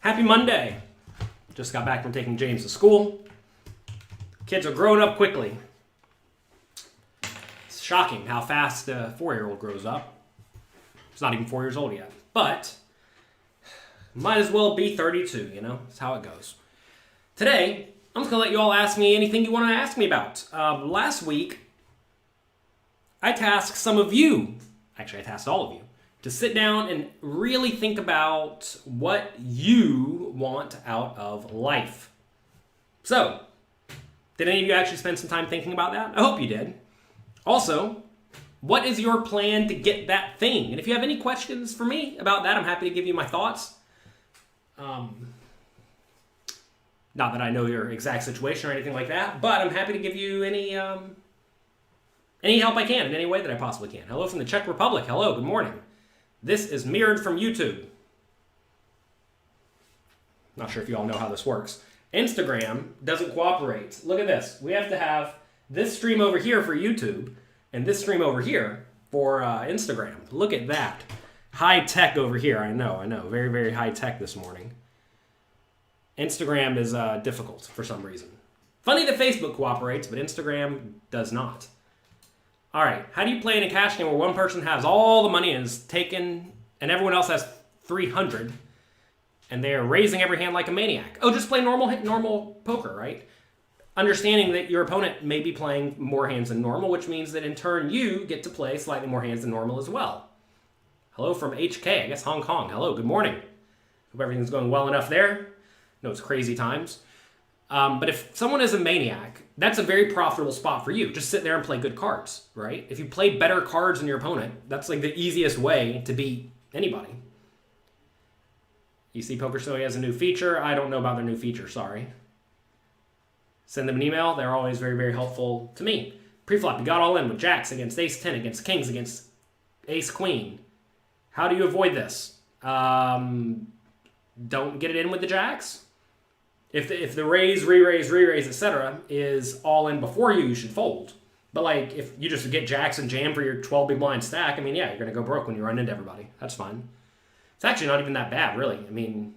Happy Monday. Just got back from taking James to school. Kids are growing up quickly. It's shocking how fast a 4-year-old grows up. He's not even 4 years old yet. But might as well be 32, you know? That's how it goes. Today, I'm just going to let you all ask me anything you want to ask me about. Last week, I tasked some of you, actually I tasked all of you, to sit down and really think about what you want out of life. So, did any of you actually spend some time thinking about that? I hope you did. Also, what is your plan to get that thing? And if you have any questions for me about that, I'm happy to give you my thoughts. Not that I know your exact situation or anything like that, but I'm happy to give you any help I can in any way that I possibly can. Hello from the Czech Republic. Hello, good morning. This is mirrored from YouTube. Not sure if you all know how this works. Instagram doesn't cooperate. Look at this. We have to have this stream over here for YouTube and this stream over here for Instagram. Look at that. High tech over here. I know. Very, very high tech this morning. Instagram is difficult for some reason. Funny that Facebook cooperates, but Instagram does not. All right, how do you play in a cash game where one person has all the money and is taken, and everyone else has 300, and they are raising every hand like a maniac? Oh, just play normal poker, right? Understanding that your opponent may be playing more hands than normal, which means that in turn you get to play slightly more hands than normal as well. Hello from HK, I guess Hong Kong. Hello, good morning. Hope everything's going well enough there. No, it's crazy times. But if someone is a maniac, that's a very profitable spot for you. Just sit there and play good cards, right? If you play better cards than your opponent, that's like the easiest way to beat anybody. You see Poker Story has a new feature. I don't know about their new feature, sorry. Send them an email. They're always very, very helpful to me. Preflop, you got all in with jacks against ace-10, against kings, against ace-queen. How do you avoid this? Don't get it in with the jacks. If the raise, re-raise, etc. is all in before you, you should fold. But like if you just get jacks and jam for your 12 big blind stack, I mean, yeah, you're going to go broke when you run into everybody. That's fine. It's actually not even that bad, really. I mean,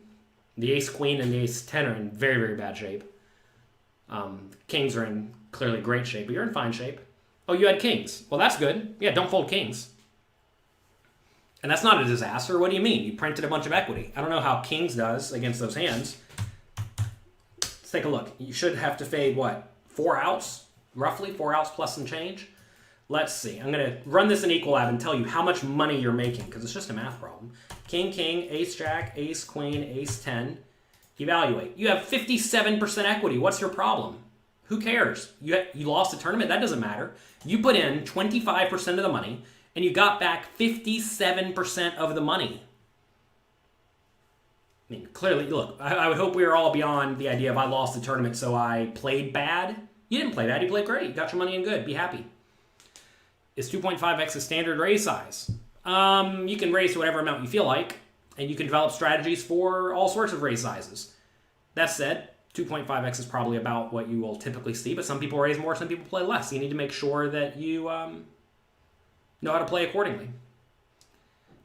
the ace-queen and the ace-10 are in very, very bad shape. Kings are in clearly great shape, but you're in fine shape. Oh, you had kings. Well, that's good. Yeah, don't fold kings. And that's not a disaster. What do you mean? You printed a bunch of equity. I don't know how kings does against those hands. Let's take a look. You should have to fade, what, 4 outs? Roughly 4 outs plus some change? Let's see. I'm going to run this in Equalab and tell you how much money you're making, because it's just a math problem. King, king, ace, jack, ace, queen, ace, 10. Evaluate. You have 57% equity. What's your problem? Who cares? You lost a tournament? That doesn't matter. You put in 25% of the money, and you got back 57% of the money. I mean, clearly, look, I would hope we are all beyond the idea of I lost the tournament, so I played bad. You didn't play bad. You played great. You got your money in good. Be happy. Is 2.5x a standard raise size? You can raise to whatever amount you feel like, and you can develop strategies for all sorts of raise sizes. That said, 2.5x is probably about what you will typically see, but some people raise more, some people play less. So you need to make sure that you know how to play accordingly.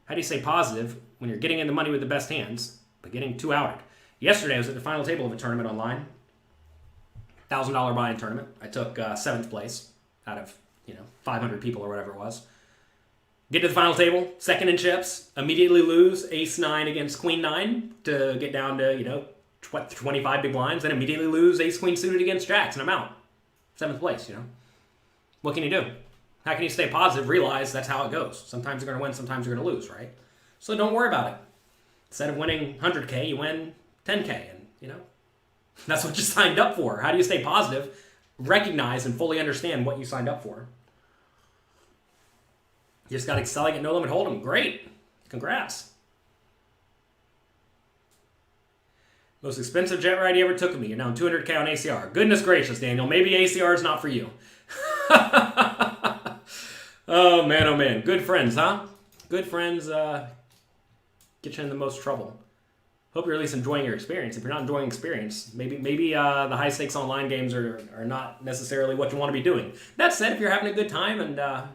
How do you stay positive when you're getting in the money with the best hands, but getting too outed? Yesterday, I was at the final table of a tournament online. $1,000 buy-in tournament. I took 7th place out of 500 people or whatever it was. Get to the final table, second in chips, immediately lose ace-9 against queen-9 to get down to 25 big blinds, then immediately lose ace-queen suited against jacks, and I'm out. 7th place, What can you do? How can you stay positive? Realize that's how it goes. Sometimes you're going to win, sometimes you're going to lose, right? So don't worry about it. Instead of winning 100K, you win 10K, and that's what you signed up for. How do you stay positive? Recognize and fully understand what you signed up for. You just got excelling at No Limit Hold'em. Great. Congrats. Most expensive jet ride you ever took with me. You're down 200K on ACR. Goodness gracious, Daniel. Maybe ACR is not for you. Oh, man. Good friends, huh? Good friends get you in the most trouble. Hope you're at least enjoying your experience. If you're not enjoying experience, maybe the high-stakes online games are not necessarily what you want to be doing. That said, if you're having a good time and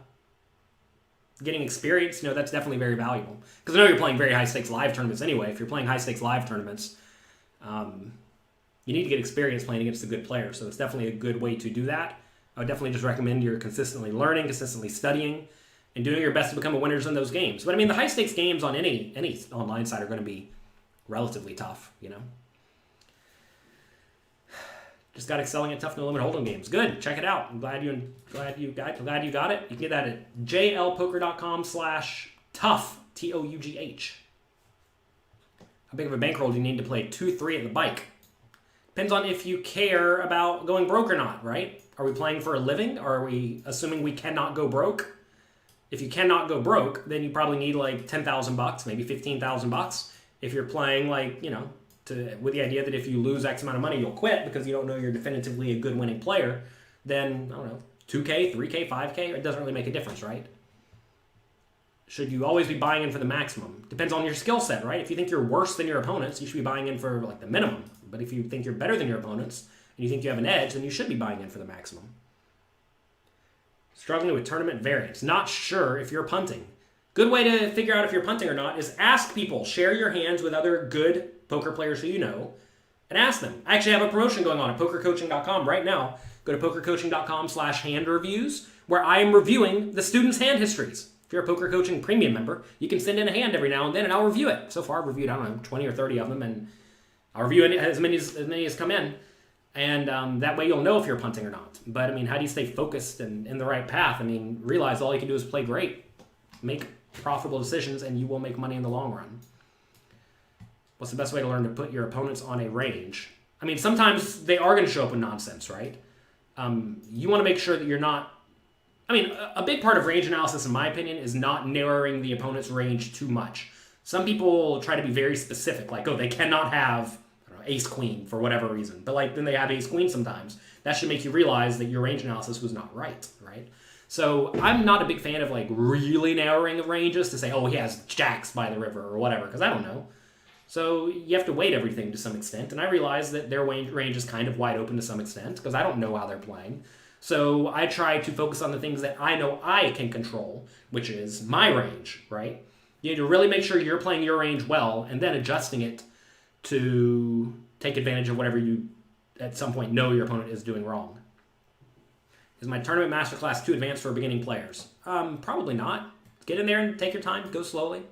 getting experience, that's definitely very valuable. Because I know you're playing very high-stakes live tournaments anyway. If you're playing high-stakes live tournaments, You need to get experience playing against a good player, so it's definitely a good way to do that. I would definitely just recommend you're consistently learning, consistently studying, and doing your best to become a winner in those games. But I mean, the high stakes games on any online site are going to be relatively tough, you know. Just got excelling at tough no limit hold'em games. Good, check it out. I'm glad you got it. You can get that at jlpoker.com/tough TOUGH. How big of a bankroll do you need to play 2-3 at the bike? Depends on if you care about going broke or not, right? Are we playing for a living? Or are we assuming we cannot go broke? If you cannot go broke, then you probably need like $10,000, maybe $15,000. If you're playing like, you know, with the idea that if you lose X amount of money, you'll quit because you don't know you're definitively a good winning player, then, I don't know, 2K, 3K, 5K, it doesn't really make a difference, right? Should you always be buying in for the maximum? Depends on your skill set, right? If you think you're worse than your opponents, you should be buying in for like the minimum. But if you think you're better than your opponents and you think you have an edge, then you should be buying in for the maximum. Struggling with tournament variance. Not sure if you're punting. Good way to figure out if you're punting or not is ask people. Share your hands with other good poker players who you know and ask them. I actually have a promotion going on at pokercoaching.com right now. Go to pokercoaching.com/hand reviews where I am reviewing the students' hand histories. If you're a Poker Coaching Premium member, you can send in a hand every now and then and I'll review it. So far I've reviewed, I don't know, 20 or 30 of them, and I'll review as many as come in. And that way you'll know if you're punting or not. But I mean, how do you stay focused and in the right path? I mean, realize all you can do is play great. Make profitable decisions and you will make money in the long run. What's the best way to learn to put your opponents on a range? I mean, sometimes they are going to show up with nonsense, right? You want to make sure that you're not... I mean, a big part of range analysis, in my opinion, is not narrowing the opponent's range too much. Some people try to be very specific, like, oh, they cannot have ace-queen for whatever reason. But like then they have ace-queen sometimes. That should make you realize that your range analysis was not right? So I'm not a big fan of like really narrowing the ranges to say, oh, he has jacks by the river or whatever, because I don't know. So you have to weight everything to some extent, and I realize that their range is kind of wide open to some extent, because I don't know how they're playing. So I try to focus on the things that I know I can control, which is my range, right? You need to really make sure you're playing your range well, and then adjusting it to take advantage of whatever you, at some point, know your opponent is doing wrong. Is my tournament masterclass too advanced for beginning players? Probably not. Get in there and take your time. Go slowly.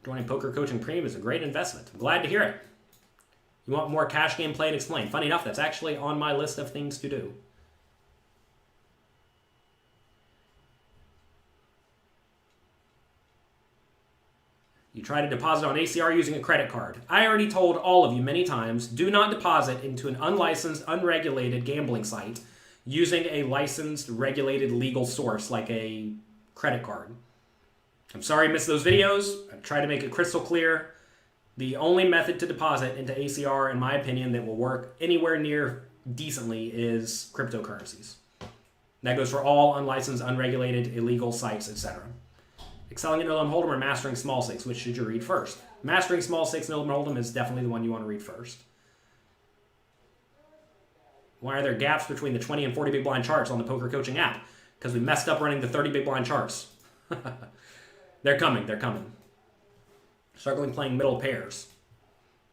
Joining Poker Coaching Premium is a great investment. I'm glad to hear it. You want more cash game play and explain. Funny enough, that's actually on my list of things to do. You try to deposit on ACR using a credit card. I already told all of you many times, do not deposit into an unlicensed, unregulated gambling site using a licensed, regulated, legal source like a credit card. I'm sorry you missed those videos. I've tried to make it crystal clear. The only method to deposit into ACR, in my opinion, that will work anywhere near decently is cryptocurrencies. That goes for all unlicensed, unregulated, illegal sites, etc. Excelling at No Limit Hold'em or Mastering Small Stakes, which should you read first? Mastering Small Stakes No Limit Hold'em is definitely the one you want to read first. Why are there gaps between the 20 and 40 big blind charts on the Poker Coaching app? Because we messed up running the 30 big blind charts. They're coming. Struggling playing middle pairs.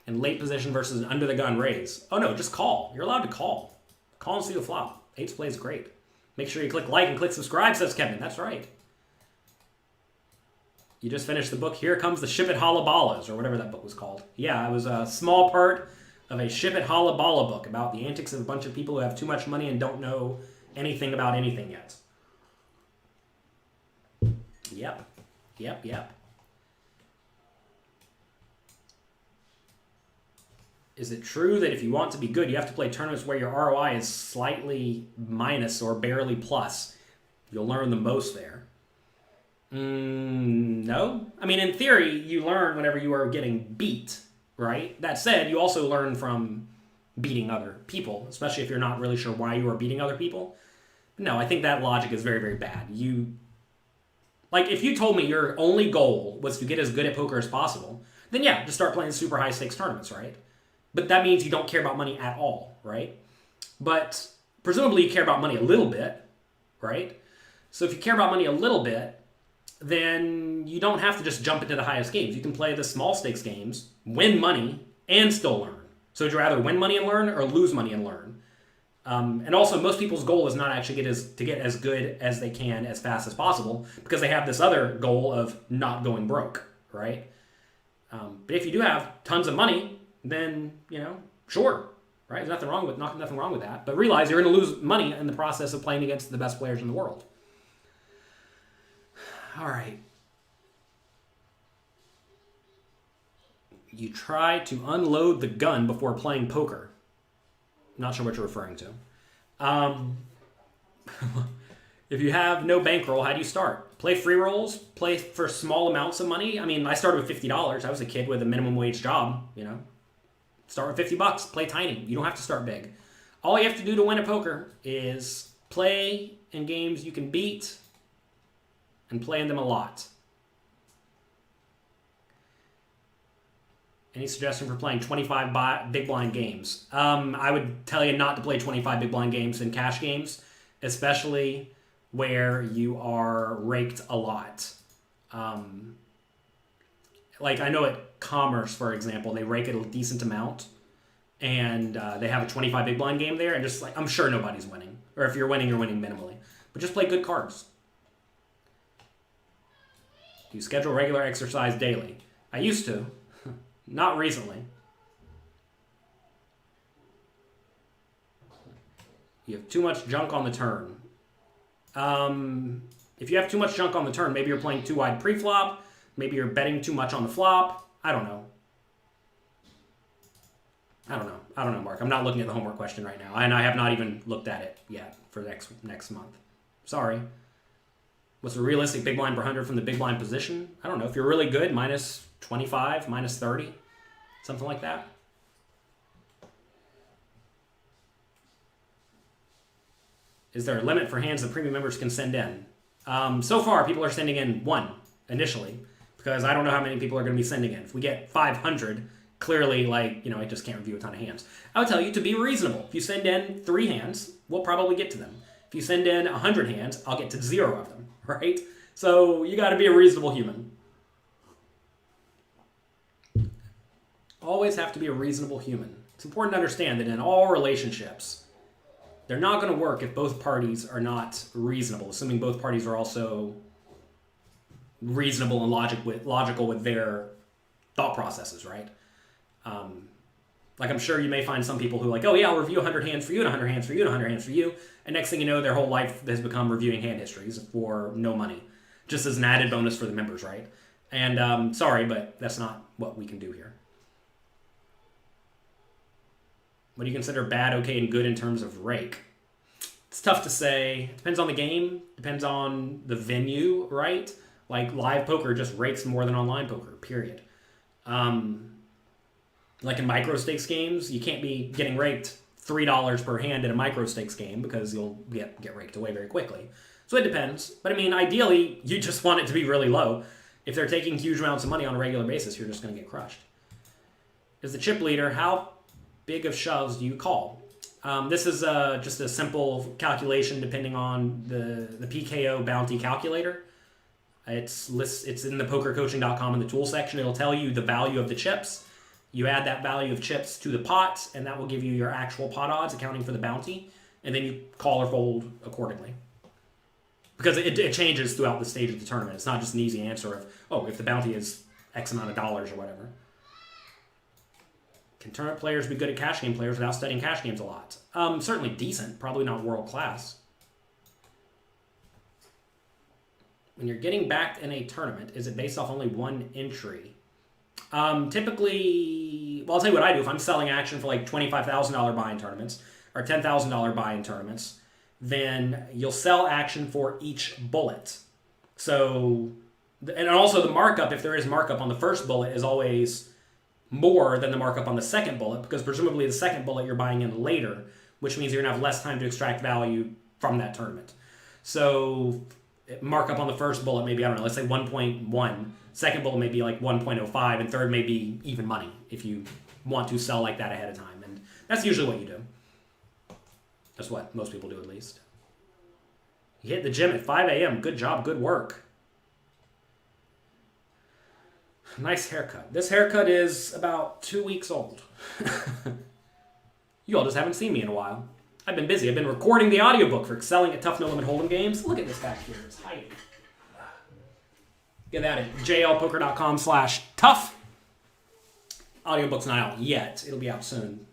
And late position versus an under-the-gun raise. Oh no, just call. You're allowed to call. Call and see the flop. Eight's play is great. Make sure you click like and click subscribe, says Kevin. That's right. You just finished the book, Here Comes the Ship It Halabalas, or whatever that book was called. Yeah, it was a small part of a Ship It Halabala book about the antics of a bunch of people who have too much money and don't know anything about anything yet. Yep. Is it true that if you want to be good, you have to play tournaments where your ROI is slightly minus or barely plus? You'll learn the most there. No. I mean, in theory, you learn whenever you are getting beat, right? That said, you also learn from beating other people, especially if you're not really sure why you are beating other people. No, I think that logic is very, very bad. If you told me your only goal was to get as good at poker as possible, then yeah, just start playing super high stakes tournaments, right? But that means you don't care about money at all, right? But presumably you care about money a little bit, right? So if you care about money a little bit, then you don't have to just jump into the highest games. You can play the small stakes games, win money, and still learn. So would you rather win money and learn or lose money and learn? And also, most people's goal is not actually to get as good as they can as fast as possible because they have this other goal of not going broke, right? But if you do have tons of money, then, sure, right? There's nothing wrong with that. But realize you're going to lose money in the process of playing against the best players in the world. All right. You try to unload the gun before playing poker. Not sure what you're referring to. If you have no bankroll, how do you start? Play free rolls, play for small amounts of money. I mean, I started with $50. I was a kid with a minimum wage job, Start with $50, play tiny. You don't have to start big. All you have to do to win at poker is play in games you can beat and play in them a lot. Any suggestion for playing 25 big blind games? I would tell you not to play 25 big blind games in cash games, especially where you are raked a lot. Like I know at Commerce, for example, they rake it a decent amount, and they have a 25 big blind game there, and just like I'm sure nobody's winning, or if you're winning, you're winning minimally. But just play good cards. Do you schedule regular exercise daily? I used to. Not recently. You have too much junk on the turn. If you have too much junk on the turn, maybe you're playing too wide pre-flop. Maybe you're betting too much on the flop. I don't know, Mark. I'm not looking at the homework question right now, and I have not even looked at it yet for next month. Sorry. What's a realistic big blind per 100 from the big blind position? I don't know. If you're really good, minus 25, minus 30, something like that. Is there a limit for hands that premium members can send in? So far, people are sending in one initially because I don't know how many people are going to be sending in. If we get 500, clearly, I just can't review a ton of hands. I would tell you to be reasonable. If you send in 3 hands, we'll probably get to them. If you send in 100 hands, I'll get to 0 of them, right? So you got to be a reasonable human. Always have to be a reasonable human. It's important to understand that in all relationships, they're not going to work if both parties are not reasonable, assuming both parties are also reasonable and logical with their thought processes, right? I'm sure you may find some people who oh yeah, I'll review 100 hands for you and 100 hands for you and 100 hands for you. And next thing you know, their whole life has become reviewing hand histories for no money, just as an added bonus for the members, right? And sorry, but that's not what we can do here. What do you consider bad, okay, and good in terms of rake? It's tough to say. Depends on the game. Depends on the venue, right? Like live poker just rakes more than online poker, period. Like in micro stakes games, you can't be getting raked $3 per hand in a micro stakes game because you'll get raked away very quickly. So it depends. But I mean, ideally, you just want it to be really low. If they're taking huge amounts of money on a regular basis, you're just going to get crushed. As the chip leader, how big of shoves do you call? This is just a simple calculation depending on the PKO bounty calculator. It's in the pokercoaching.com in the tool section. It'll tell you the value of the chips. You add that value of chips to the pot, and that will give you your actual pot odds, accounting for the bounty, and then you call or fold accordingly. Because it changes throughout the stage of the tournament. It's not just an easy answer of, if the bounty is X amount of dollars or whatever. Can tournament players be good at cash game players without studying cash games a lot? Certainly decent, probably not world class. When you're getting backed in a tournament, is it based off only one entry? Typically, I'll tell you what I do. If I'm selling action for $25,000 buy-in tournaments or $10,000 buy-in tournaments, then you'll sell action for each bullet. So, and also the markup, if there is markup on the first bullet, is always more than the markup on the second bullet, because presumably the second bullet you're buying in later, which means you're going to have less time to extract value from that tournament. So markup on the first bullet maybe, let's say 1.1. Second bullet may be 1.05, and third may be even money if you want to sell like that ahead of time. And that's usually what you do. That's what most people do, at least. You hit the gym at 5 a.m. Good job, good work. Nice haircut. This haircut is about 2 weeks old. You all just haven't seen me in a while. I've been busy. I've been recording the audiobook for excelling at tough no-limit hold'em games. Look at this back here. It's hiding. Get that at jlpoker.com/tough. Audiobook's not out yet. It'll be out soon.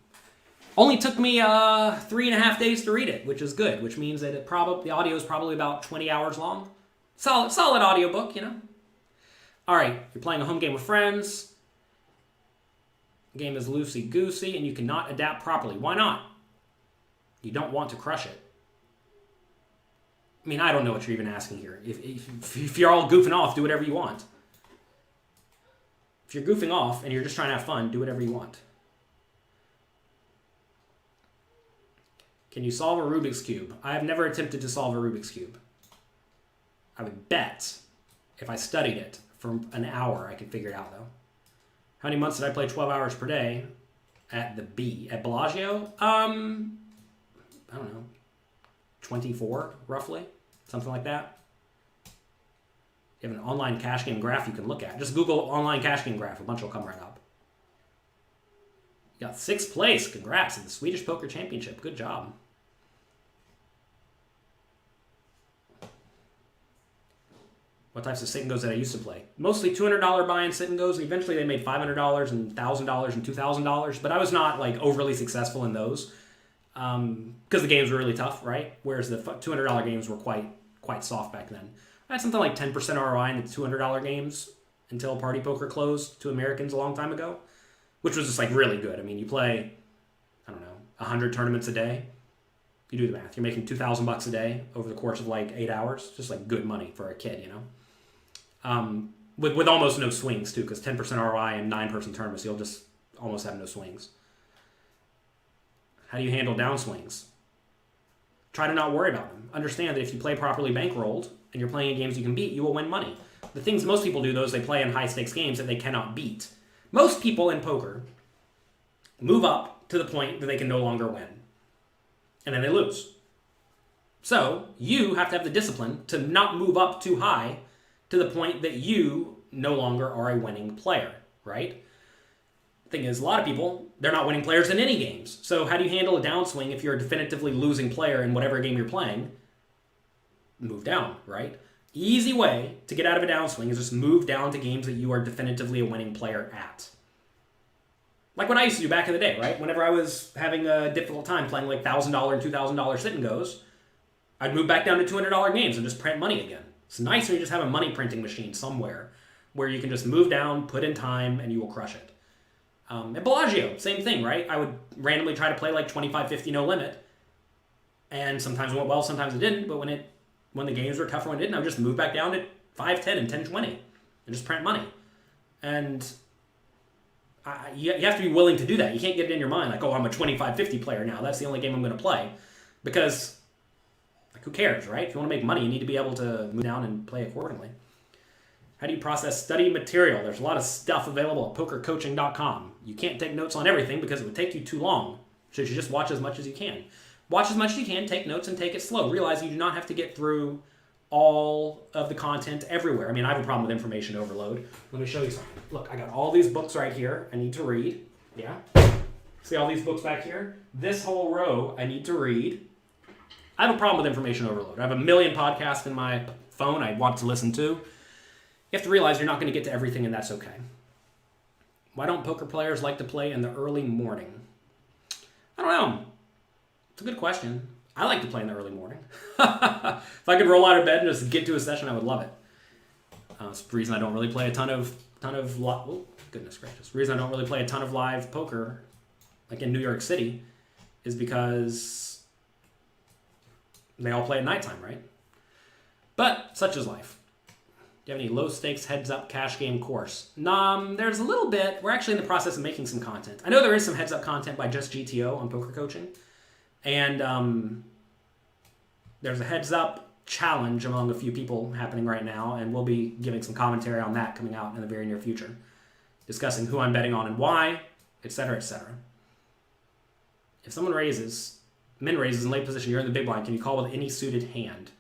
Only took me 3.5 days to read it, which is good, which means that the audio is probably about 20 hours long. Solid audiobook, you know. All right, you're playing a home game with friends. The game is loosey-goosey, and you cannot adapt properly. Why not? You don't want to crush it. I mean, I don't know what you're even asking here. If you're all goofing off, do whatever you want. If you're goofing off and you're just trying to have fun, do whatever you want. Can you solve a Rubik's Cube? I have never attempted to solve a Rubik's Cube. I would bet if I studied it for an hour, I could figure it out, though. How many months did I play 12 hours per day at Bellagio? I don't know. 24, roughly. Something like that. You have an online cash game graph you can look at. Just Google online cash game graph. A bunch will come right up. You got 6th place. Congrats at the Swedish Poker Championship. Good job. What types of sit and goes that I used to play? Mostly $200 buy-in sit and goes, and eventually they made $500 and $1,000 and $2,000, but I was not like overly successful in those because the games were really tough, right? Whereas the $200 games were quite soft back then. I had something like 10% ROI in the $200 games until Party Poker closed to Americans a long time ago, which was just like really good. I mean, you play, I don't know, 100 tournaments a day. You do the math. You're making $2,000 a day over the course of like 8 hours. Just like good money for a kid, you know? With almost no swings too, because 10% ROI and 9-person tournaments, you'll just almost have no swings. How do you handle downswings? Try to not worry about them. Understand that if you play properly bankrolled and you're playing in games you can beat, you will win money. The things most people do, though, is they play in high-stakes games that they cannot beat. Most people in poker move up to the point that they can no longer win. And then they lose. So you have to have the discipline to not move up too high to the point that you no longer are a winning player, right? The thing is, a lot of people, they're not winning players in any games. So how do you handle a downswing if you're a definitively losing player in whatever game you're playing? Move down, right? Easy way to get out of a downswing is just move down to games that you are definitively a winning player at. Like what I used to do back in the day, right? Whenever I was having a difficult time playing like $1,000 and $2,000 sit and goes, I'd move back down to $200 games and just print money again. It's nice when you just have a money printing machine somewhere where you can just move down, put in time, and you will crush it. At Bellagio, same thing, right? I would randomly try to play like 25-50 no limit, and sometimes it went well, sometimes it didn't, but when the games were tougher when it didn't, I would just move back down to 5-10 and 10-20 and just print money. And you have to be willing to do that. You can't get it in your mind like, oh, I'm a 25-50 player now. That's the only game I'm going to play. Because who cares, right? If you want to make money, you need to be able to move down and play accordingly. How do you process study material? There's a lot of stuff available at pokercoaching.com. You can't take notes on everything because it would take you too long. So you just watch as much as you can. Watch as much as you can, take notes, and take it slow. Realize you do not have to get through all of the content everywhere. I mean, I have a problem with information overload. Let me show you something. Look, I got all these books right here I need to read. Yeah? See all these books back here? This whole row I need to read. I have a problem with information overload. I have a million podcasts in my phone I want to listen to. You have to realize you're not going to get to everything, and that's okay. Why don't poker players like to play in the early morning? I don't know. It's a good question. I like to play in the early morning. If I could roll out of bed and just get to a session, I would love it. It's the reason I don't really play a ton of oh, goodness gracious. The reason I don't really play a ton of live poker, like in New York City, is because they all play at nighttime, right? But such is life. Do you have any low-stakes heads-up cash game course? There's a little bit. We're actually in the process of making some content. I know there is some heads-up content by Just GTO on poker coaching. And there's a heads-up challenge among a few people happening right now, and we'll be giving some commentary on that coming out in the very near future. Discussing who I'm betting on and why, etc., etc. If someone min raises in late position, you're in the big blind, can you call with any suited hand?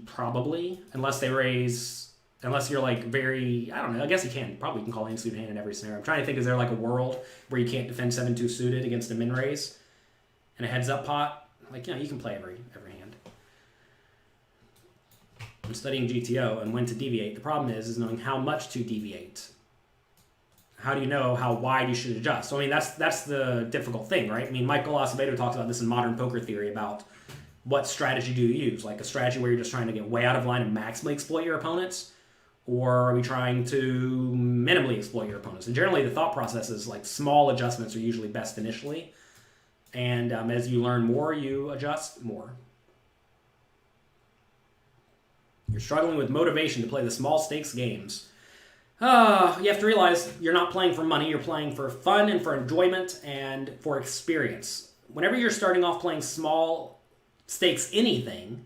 Probably, unless they raise Unless you're like very, I don't know, I guess you probably can call any suited hand in every scenario. I'm trying to think, is there like a world where you can't defend 7-2 suited against a min raise and a heads up pot? Like, you can play every hand. I'm studying GTO and when to deviate. The problem is knowing how much to deviate. How do you know how wide you should adjust? So, I mean, that's the difficult thing, right? I mean, Michael Acevedo talks about this in Modern Poker Theory about what strategy do you use? Like a strategy where you're just trying to get way out of line and maximally exploit your opponents? Or are we trying to minimally exploit your opponents? And generally, the thought process is like small adjustments are usually best initially. And as you learn more, you adjust more. You're struggling with motivation to play the small stakes games. You have to realize you're not playing for money. You're playing for fun and for enjoyment and for experience. Whenever you're starting off playing small stakes anything,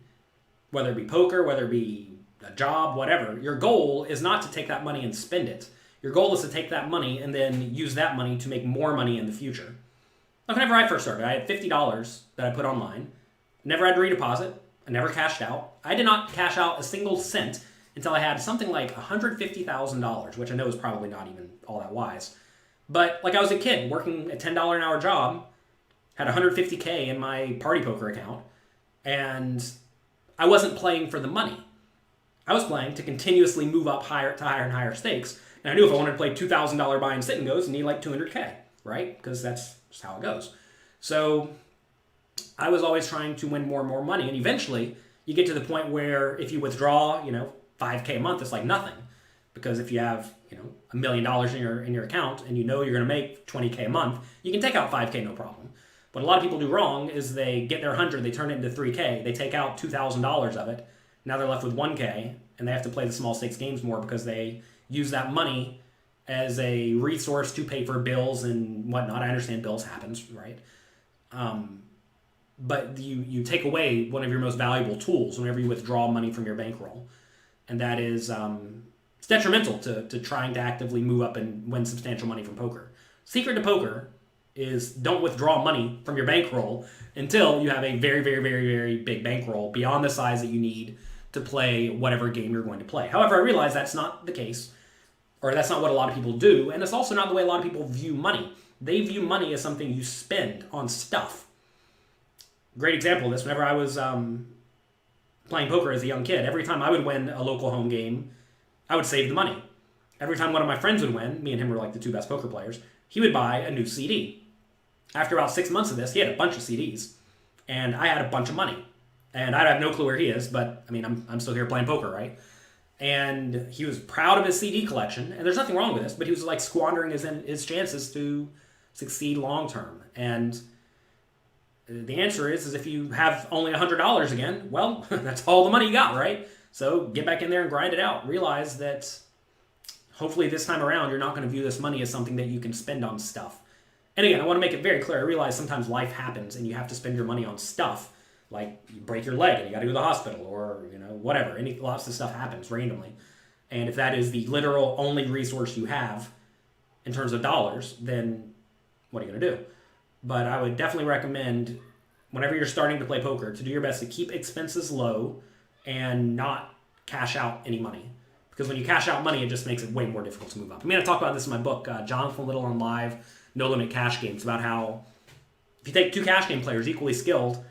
whether it be poker, whether it be a job, whatever, your goal is not to take that money and spend it. Your goal is to take that money and then use that money to make more money in the future. Like whenever I first started, I had $50 that I put online. Never had to redeposit. I never cashed out. I did not cash out a single cent until I had something like $150,000, which I know is probably not even all that wise. But like I was a kid working a $10 an hour job, had $150K in my party poker account, and I wasn't playing for the money. I was playing to continuously move up higher to higher and higher stakes. And I knew if I wanted to play $2,000 buy and sit and goes, I need like $200K, right? Because that's just how it goes. So I was always trying to win more and more money. And eventually you get to the point where if you withdraw, $5K a month, it's like nothing. Because if you have, $1 million in your account and you're going to make $20K a month, you can take out $5K, no problem. What a lot of people do wrong is they get their 100, they turn it into $3K, they take out $2,000 of it. Now they're left with $1K, and they have to play the small stakes games more because they use that money as a resource to pay for bills and whatnot. I understand bills happens, right? But you take away one of your most valuable tools whenever you withdraw money from your bankroll. And that is it's detrimental to trying to actively move up and win substantial money from poker. Secret to poker is don't withdraw money from your bankroll until you have a very, very, very, very big bankroll beyond the size that you need to play whatever game you're going to play. However, I realize that's not the case, or that's not what a lot of people do, and it's also not the way a lot of people view money. They view money as something you spend on stuff. Great example of this, whenever I was playing poker as a young kid, every time I would win a local home game, I would save the money. Every time one of my friends would win, me and him were like the two best poker players, he would buy a new CD. After about 6 months of this, he had a bunch of CDs, and I had a bunch of money. And I have no clue where he is, but I mean, I'm still here playing poker, right? And he was proud of his CD collection, and there's nothing wrong with this, but he was like squandering his chances to succeed long term. And the answer is if you have only $100 again, well, that's all the money you got, right? So get back in there and grind it out. Realize that hopefully this time around, you're not going to view this money as something that you can spend on stuff. And again, I want to make it very clear. I realize sometimes life happens and you have to spend your money on stuff. Like you break your leg and you got to go to the hospital or, whatever. Lots of stuff happens randomly. And if that is the literal only resource you have in terms of dollars, then what are you going to do? But I would definitely recommend whenever you're starting to play poker to do your best to keep expenses low and not cash out any money. Because when you cash out money, it just makes it way more difficult to move up. I mean, I talk about this in my book, Jonathan Little on Live, No Limit Cash Games, about how if you take two cash game players equally skilled,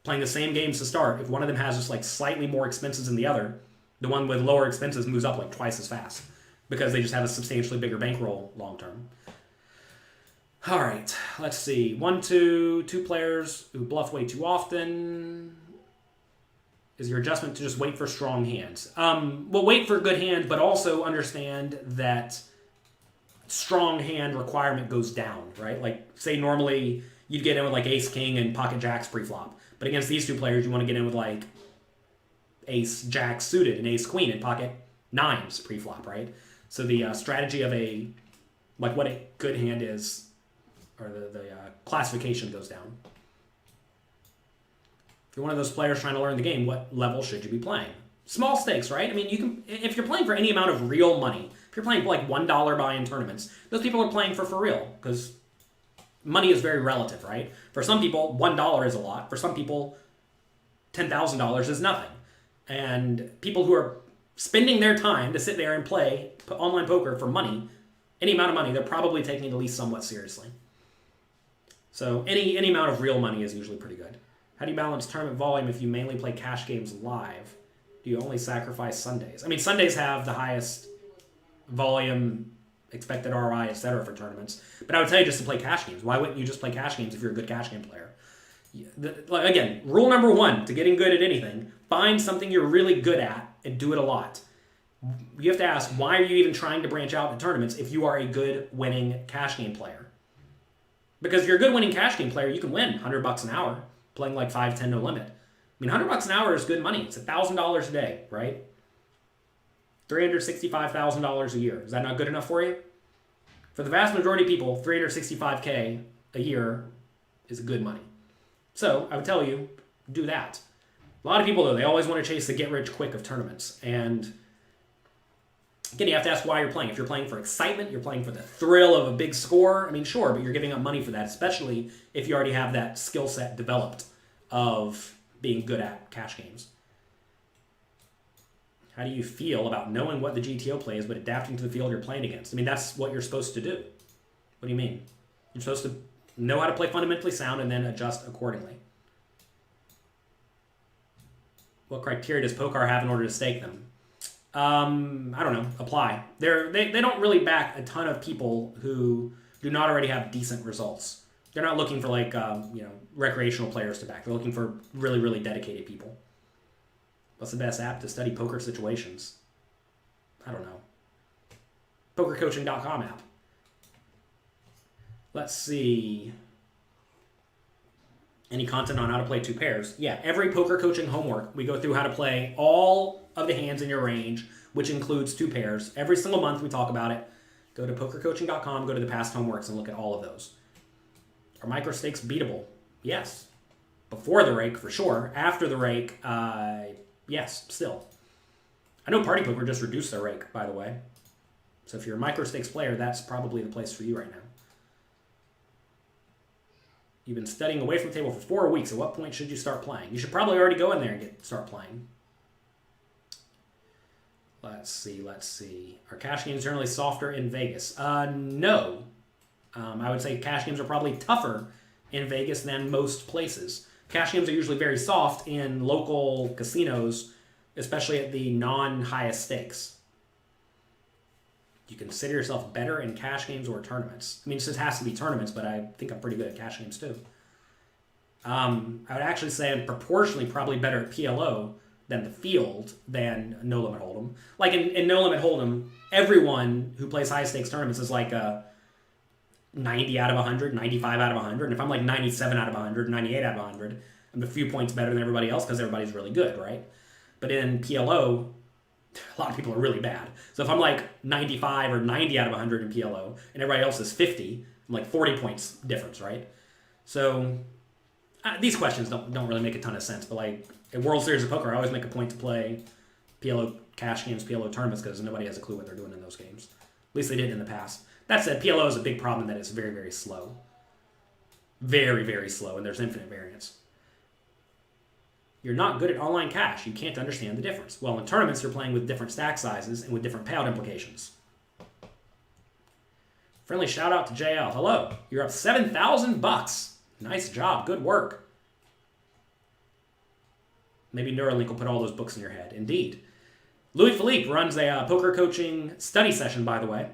playing the same games to start, if one of them has just like slightly more expenses than the other, the one with lower expenses moves up like twice as fast because they just have a substantially bigger bankroll long term. All right, let's see. 1, 2 players who bluff way too often. Is your adjustment to just wait for strong hands? Well, wait for good hands, but also understand that strong hand requirement goes down, right? Like, say normally you'd get in with like ace, king, and pocket jacks pre-flop. But against these two players, you want to get in with like ace, jack suited and ace, queen and pocket nines pre-flop, right? So the strategy of what a good hand is, or the classification goes down. If you're one of those players trying to learn the game, what level should you be playing? Small stakes, right? I mean, you can if you're playing for any amount of real money, if you're playing like $1 buy-in tournaments, those people are playing for real, because money is very relative, right? For some people, $1 is a lot. For some people, $10,000 is nothing. And people who are spending their time to sit there and play online poker for money, any amount of money, they're probably taking it at least somewhat seriously. So any amount of real money is usually pretty good. How do you balance tournament volume if you mainly play cash games live? Do you only sacrifice Sundays? I mean, Sundays have the highest volume, expected ROI, etc. for tournaments. But I would tell you just to play cash games. Why wouldn't you just play cash games if you're a good cash game player? Again, rule number one to getting good at anything, find something you're really good at and do it a lot. You have to ask, why are you even trying to branch out into tournaments if you are a good winning cash game player? Because if you're a good winning cash game player, you can win $100 an hour playing like 5-10 no limit. I mean, $100 an hour is good money. It's $1,000 a day, right? $365,000 a year. Is that not good enough for you? For the vast majority of people, $365K a year is good money. So I would tell you, do that. A lot of people, though, they always want to chase the get-rich-quick of tournaments. And again, you have to ask why you're playing. If you're playing for excitement, you're playing for the thrill of a big score, I mean, sure, but you're giving up money for that, especially if you already have that skill set developed of being good at cash games. How do you feel about knowing what the GTO plays but adapting to the field you're playing against? I mean, that's what you're supposed to do. What do you mean? You're supposed to know how to play fundamentally sound and then adjust accordingly. What criteria does Pokar have in order to stake them? I don't know. Apply. They don't really back a ton of people who do not already have decent results. They're not looking for like recreational players to back. They're looking for really, really dedicated people. What's the best app to study poker situations? I don't know. PokerCoaching.com app. Let's see. Any content on how to play two pairs? Yeah, every poker coaching homework, we go through how to play all of the hands in your range, which includes two pairs. Every single month we talk about it. Go to PokerCoaching.com, go to the past homeworks, and look at all of those. Are micro stakes beatable? Yes. Before the rake, for sure. After the rake, yes, still. I know Party Poker just reduced their rake, by the way. So if you're a micro stakes player, that's probably the place for you right now. You've been studying away from the table for 4 weeks. At what point should you start playing? You should probably already go in there and start playing. Let's see. Are cash games generally softer in Vegas? No. I would say cash games are probably tougher in Vegas than most places. Cash games are usually very soft in local casinos, especially at the non-highest stakes. You consider yourself better in cash games or tournaments? I mean, it just has to be tournaments, but I think I'm pretty good at cash games too. I would actually say I'm proportionally probably better at PLO than the field than No Limit Hold'em. Like in No Limit Hold'em, everyone who plays high stakes tournaments is like a 90 out of 100, 95 out of 100. And if I'm like 97 out of 100, 98 out of 100, I'm a few points better than everybody else because everybody's really good, right? But in PLO, a lot of people are really bad. So if I'm like 95 or 90 out of 100 in PLO and everybody else is 50, I'm like 40 points difference, right? So these questions don't really make a ton of sense. But like at World Series of Poker, I always make a point to play PLO cash games, PLO tournaments because nobody has a clue what they're doing in those games. At least they did in the past. That said, PLO is a big problem that it's very, very slow. Very, very slow, and there's infinite variance. You're not good at online cash. You can't understand the difference. Well, in tournaments, you're playing with different stack sizes and with different payout implications. Friendly shout out to JL. Hello. You're up $7,000. Nice job. Good work. Maybe Neuralink will put all those books in your head. Indeed. Louis Philippe runs a poker coaching study session, by the way,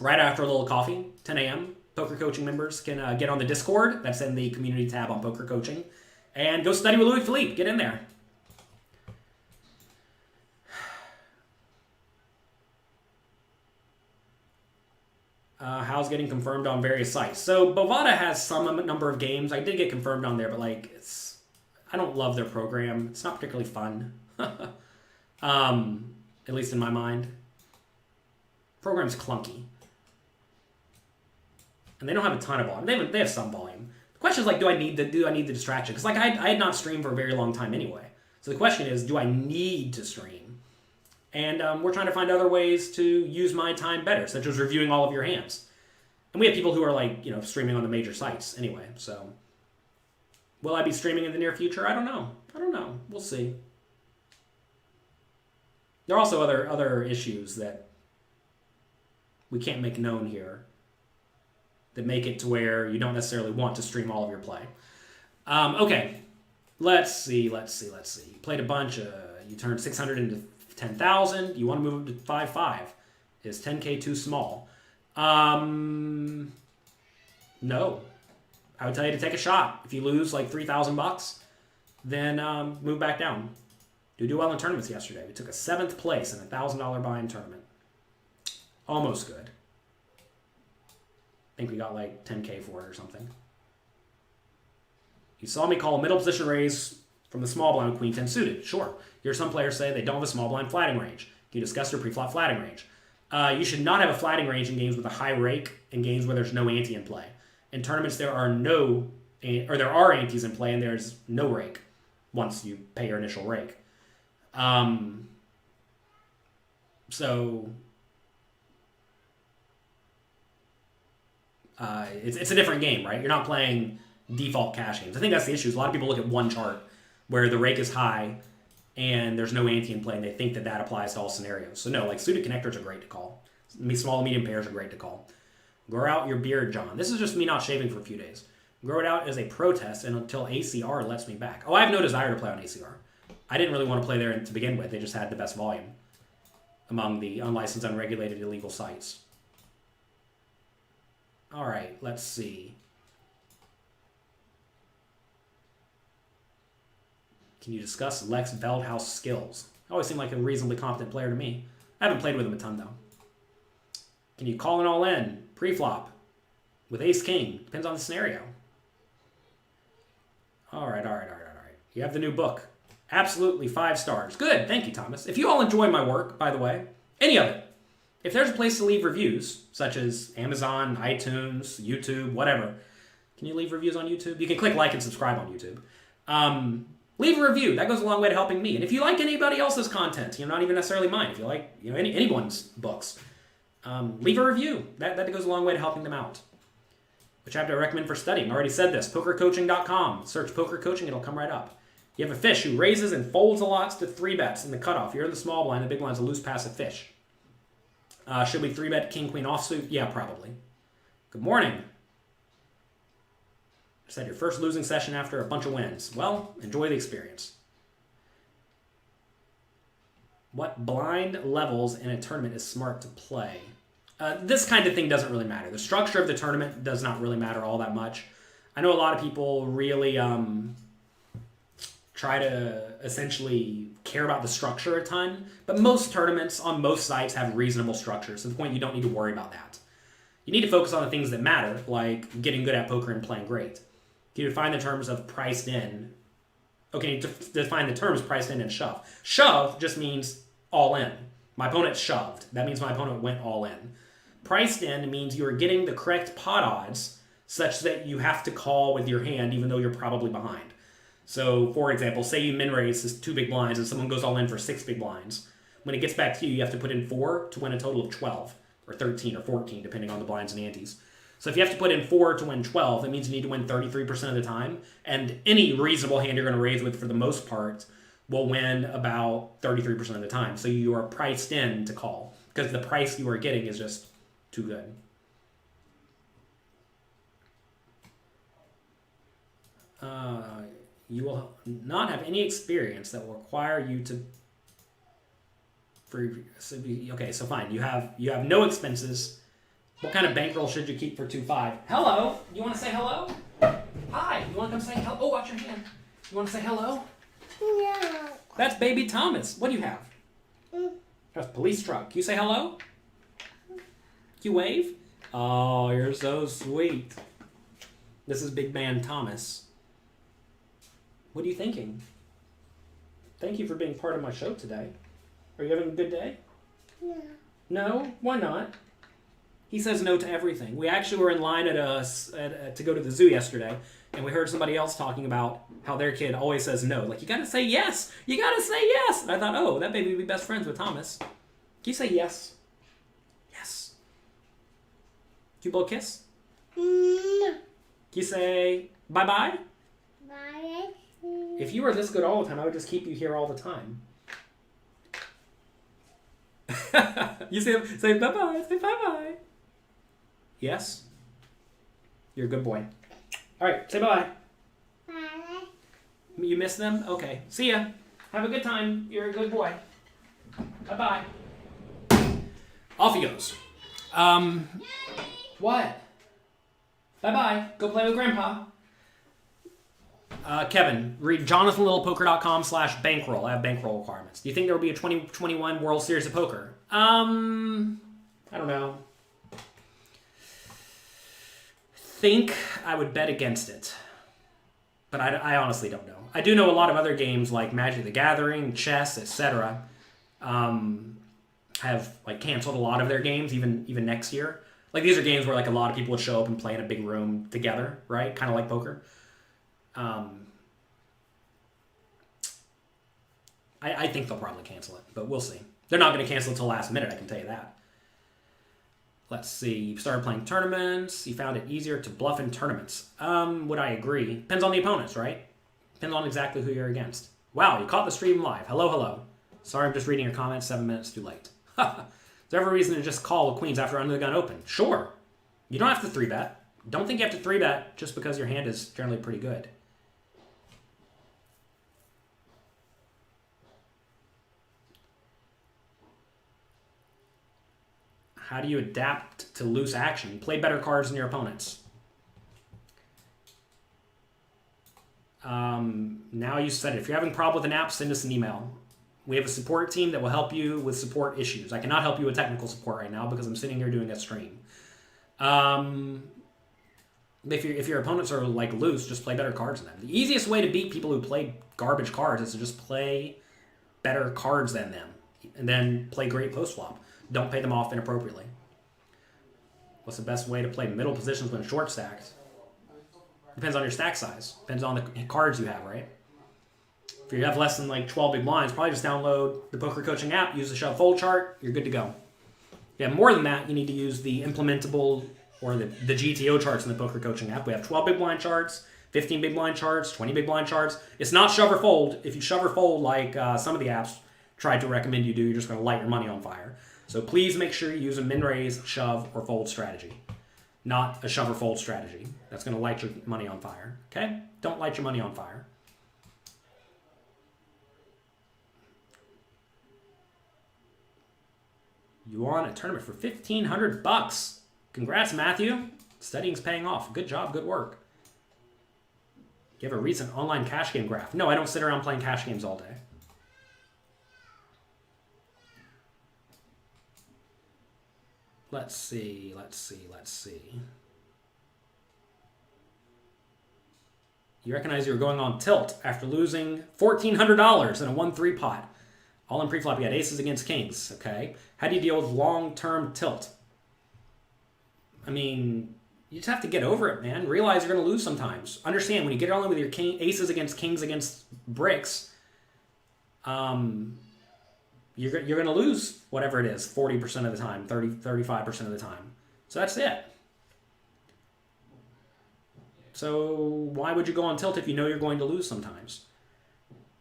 right after a little coffee, 10 a.m. Poker coaching members can get on the Discord. That's in the community tab on poker coaching. And go study with Louis Philippe. Get in there. How's getting confirmed on various sites? So Bovada has some number of games. I did get confirmed on there, but like I don't love their program. It's not particularly fun. At least in my mind. Program's clunky. And they don't have a ton of volume. They have some volume. The question is like, do I need the distraction? Because like I had not streamed for a very long time anyway. So the question is, do I need to stream? And we're trying to find other ways to use my time better, such as reviewing all of your hands. And we have people who are like, streaming on the major sites anyway. So will I be streaming in the near future? I don't know. We'll see. There are also other issues that we can't make known here that make it to where you don't necessarily want to stream all of your play. Okay, let's see. You played a bunch. You turned 600 into 10,000. You want to move to 5.5. Is 10K too small? No. I would tell you to take a shot. If you lose like $3,000, then move back down. Do well in tournaments yesterday. We took a 7th place in a $1,000 buy-in tournament. Almost good. I think we got like 10K for it or something. You saw me call a middle position raise from the small blind with Queen 10 suited. Sure. Here some players say they don't have a small blind flatting range. Can you discuss your pre-flop flatting range? You should not have a flatting range in games with a high rake and games where there's no ante in play. In tournaments, there are antes in play and there's no rake once you pay your initial rake. It's a different game, right? You're not playing default cash games. I think that's the issue. A lot of people look at one chart where the rake is high and there's no ante in play, and they think that applies to all scenarios. So no, like suited connectors are great to call. Small and medium pairs are great to call. Grow out your beard, John. This is just me not shaving for a few days. Grow it out as a protest and until ACR lets me back. Oh, I have no desire to play on ACR. I didn't really want to play there to begin with. They just had the best volume among the unlicensed, unregulated, illegal sites. All right, let's see. Can you discuss Lex Veldhouse skills? Always seemed like a reasonably competent player to me. I haven't played with him a ton, though. Can you call an all-in, pre-flop, with ace-king? Depends on the scenario. All right. You have the new book. Absolutely 5 stars. Good, thank you, Thomas. If you all enjoy my work, by the way, any of it, if there's a place to leave reviews, such as Amazon, iTunes, YouTube, whatever, can you leave reviews on YouTube? You can click like and subscribe on YouTube. Leave a review. That goes a long way to helping me. And if you like anybody else's content, not even necessarily mine, if you like anyone's books, leave a review. That goes a long way to helping them out. Which chapter I recommend for studying? I already said this. Pokercoaching.com. Search poker coaching. It'll come right up. You have a fish who raises and folds a lot to 3-bets in the cutoff. You're in the small blind. The big blind's a loose passive fish. Should we 3-bet king, queen offsuit? Yeah, probably. Good morning. Just had your first losing session after a bunch of wins. Well, enjoy the experience. What blind levels in a tournament is smart to play? This kind of thing doesn't really matter. The structure of the tournament does not really matter all that much. I know a lot of people really try to essentially care about the structure a ton, but most tournaments on most sites have reasonable structures to the point you don't need to worry about that. You need to focus on the things that matter, like getting good at poker and playing great. Can you define the terms of priced in? Okay, define the terms priced in and shove. Shove just means all in. My opponent shoved. That means my opponent went all in. Priced in means you are getting the correct pot odds such that you have to call with your hand even though you're probably behind. So, for example, say you min raise is 2 big blinds and someone goes all in for 6 big blinds. When it gets back to you, you have to put in 4 to win a total of 12, or 13 or 14, depending on the blinds and antes. So if you have to put in 4 to win 12, that means you need to win 33% of the time. And any reasonable hand you're going to raise with, for the most part, will win about 33% of the time. So you are priced in to call, because the price you are getting is just too good. You will not have any experience that will require you to... Okay, so fine. You have no expenses. What kind of bankroll should you keep for 2.5? Hello? You want to say hello? Hi. You want to come say hello? Oh, watch your hand. You want to say hello? No. That's baby Thomas. What do you have? That's a police truck. Can you say hello? Can you wave? Oh, you're so sweet. This is big man Thomas. What are you thinking? Thank you for being part of my show today. Are you having a good day? No. No? Why not? He says no to everything. We actually were in line to go to the zoo yesterday, and we heard somebody else talking about how their kid always says no. Like, you gotta say yes! You gotta say yes! And I thought, oh, that baby would be best friends with Thomas. Can you say yes? Yes. Can you blow a kiss? No. Can you say bye-bye? Bye. If you were this good all the time, I would just keep you here all the time. You say bye-bye. Say bye-bye. Yes? You're a good boy. All right, say bye-bye. Bye. You miss them? Okay. See ya. Have a good time. You're a good boy. Bye-bye. Off he goes. What? Bye-bye. Go play with Grandpa. Kevin, read jonathanlittlepoker.com/bankroll. I have bankroll requirements. Do you think there will be a 2021 World Series of Poker? I don't know. Think I would bet against it. But I honestly don't know. I do know a lot of other games like Magic the Gathering, chess, etc. Have like canceled a lot of their games even next year. Like these are games where like a lot of people would show up and play in a big room together, right? Kind of like poker. I think they'll probably cancel it, but we'll see. They're not going to cancel it until last minute, I can tell you that. Let's see. You started playing tournaments. You found it easier to bluff in tournaments. Would I agree? Depends on the opponents, right? Depends on exactly who you're against. Wow, you caught the stream live. Hello, hello. Sorry, I'm just reading your comments 7 minutes too late. Is there ever a reason to just call with queens after under the gun open? Sure. You don't have to 3-bet. Don't think you have to 3-bet just because your hand is generally pretty good. How do you adapt to loose action? Play better cards than your opponents. Now you said it. If you're having a problem with an app, send us an email. We have a support team that will help you with support issues. I cannot help you with technical support right now because I'm sitting here doing a stream. If your opponents are like loose, just play better cards than them. The easiest way to beat people who play garbage cards is to just play better cards than them and then play great post flop. Don't pay them off inappropriately. What's the best way to play middle positions when short stacked? Depends on your stack size. Depends on the cards you have, right? If you have less than like 12 big blinds, probably just download the poker coaching app, use the shove fold chart, you're good to go. If you have more than that, you need to use the implementable or the GTO charts in the poker coaching app. We have 12 big blind charts, 15 big blind charts, 20 big blind charts. It's not shove or fold. If you shove or fold like some of the apps tried to recommend you do, you're just going to light your money on fire. So please make sure you use a min-raise, shove, or fold strategy. Not a shove or fold strategy. That's going to light your money on fire. Okay? Don't light your money on fire. You won a tournament for $1,500. Congrats, Matthew. Studying's paying off. Good job, good work. You have a recent online cash game graph. No, I don't sit around playing cash games all day. Let's see. You recognize you were going on tilt after losing $1,400 in a 1-3 pot. All in pre-flop, you had aces against kings, okay? How do you deal with long-term tilt? I mean, you just have to get over it, man. Realize you're going to lose sometimes. Understand, when you get all in with your aces against kings against bricks, you're going to lose whatever it is, 40% of the time, 35% of the time. So that's it. So why would you go on tilt if you know you're going to lose sometimes?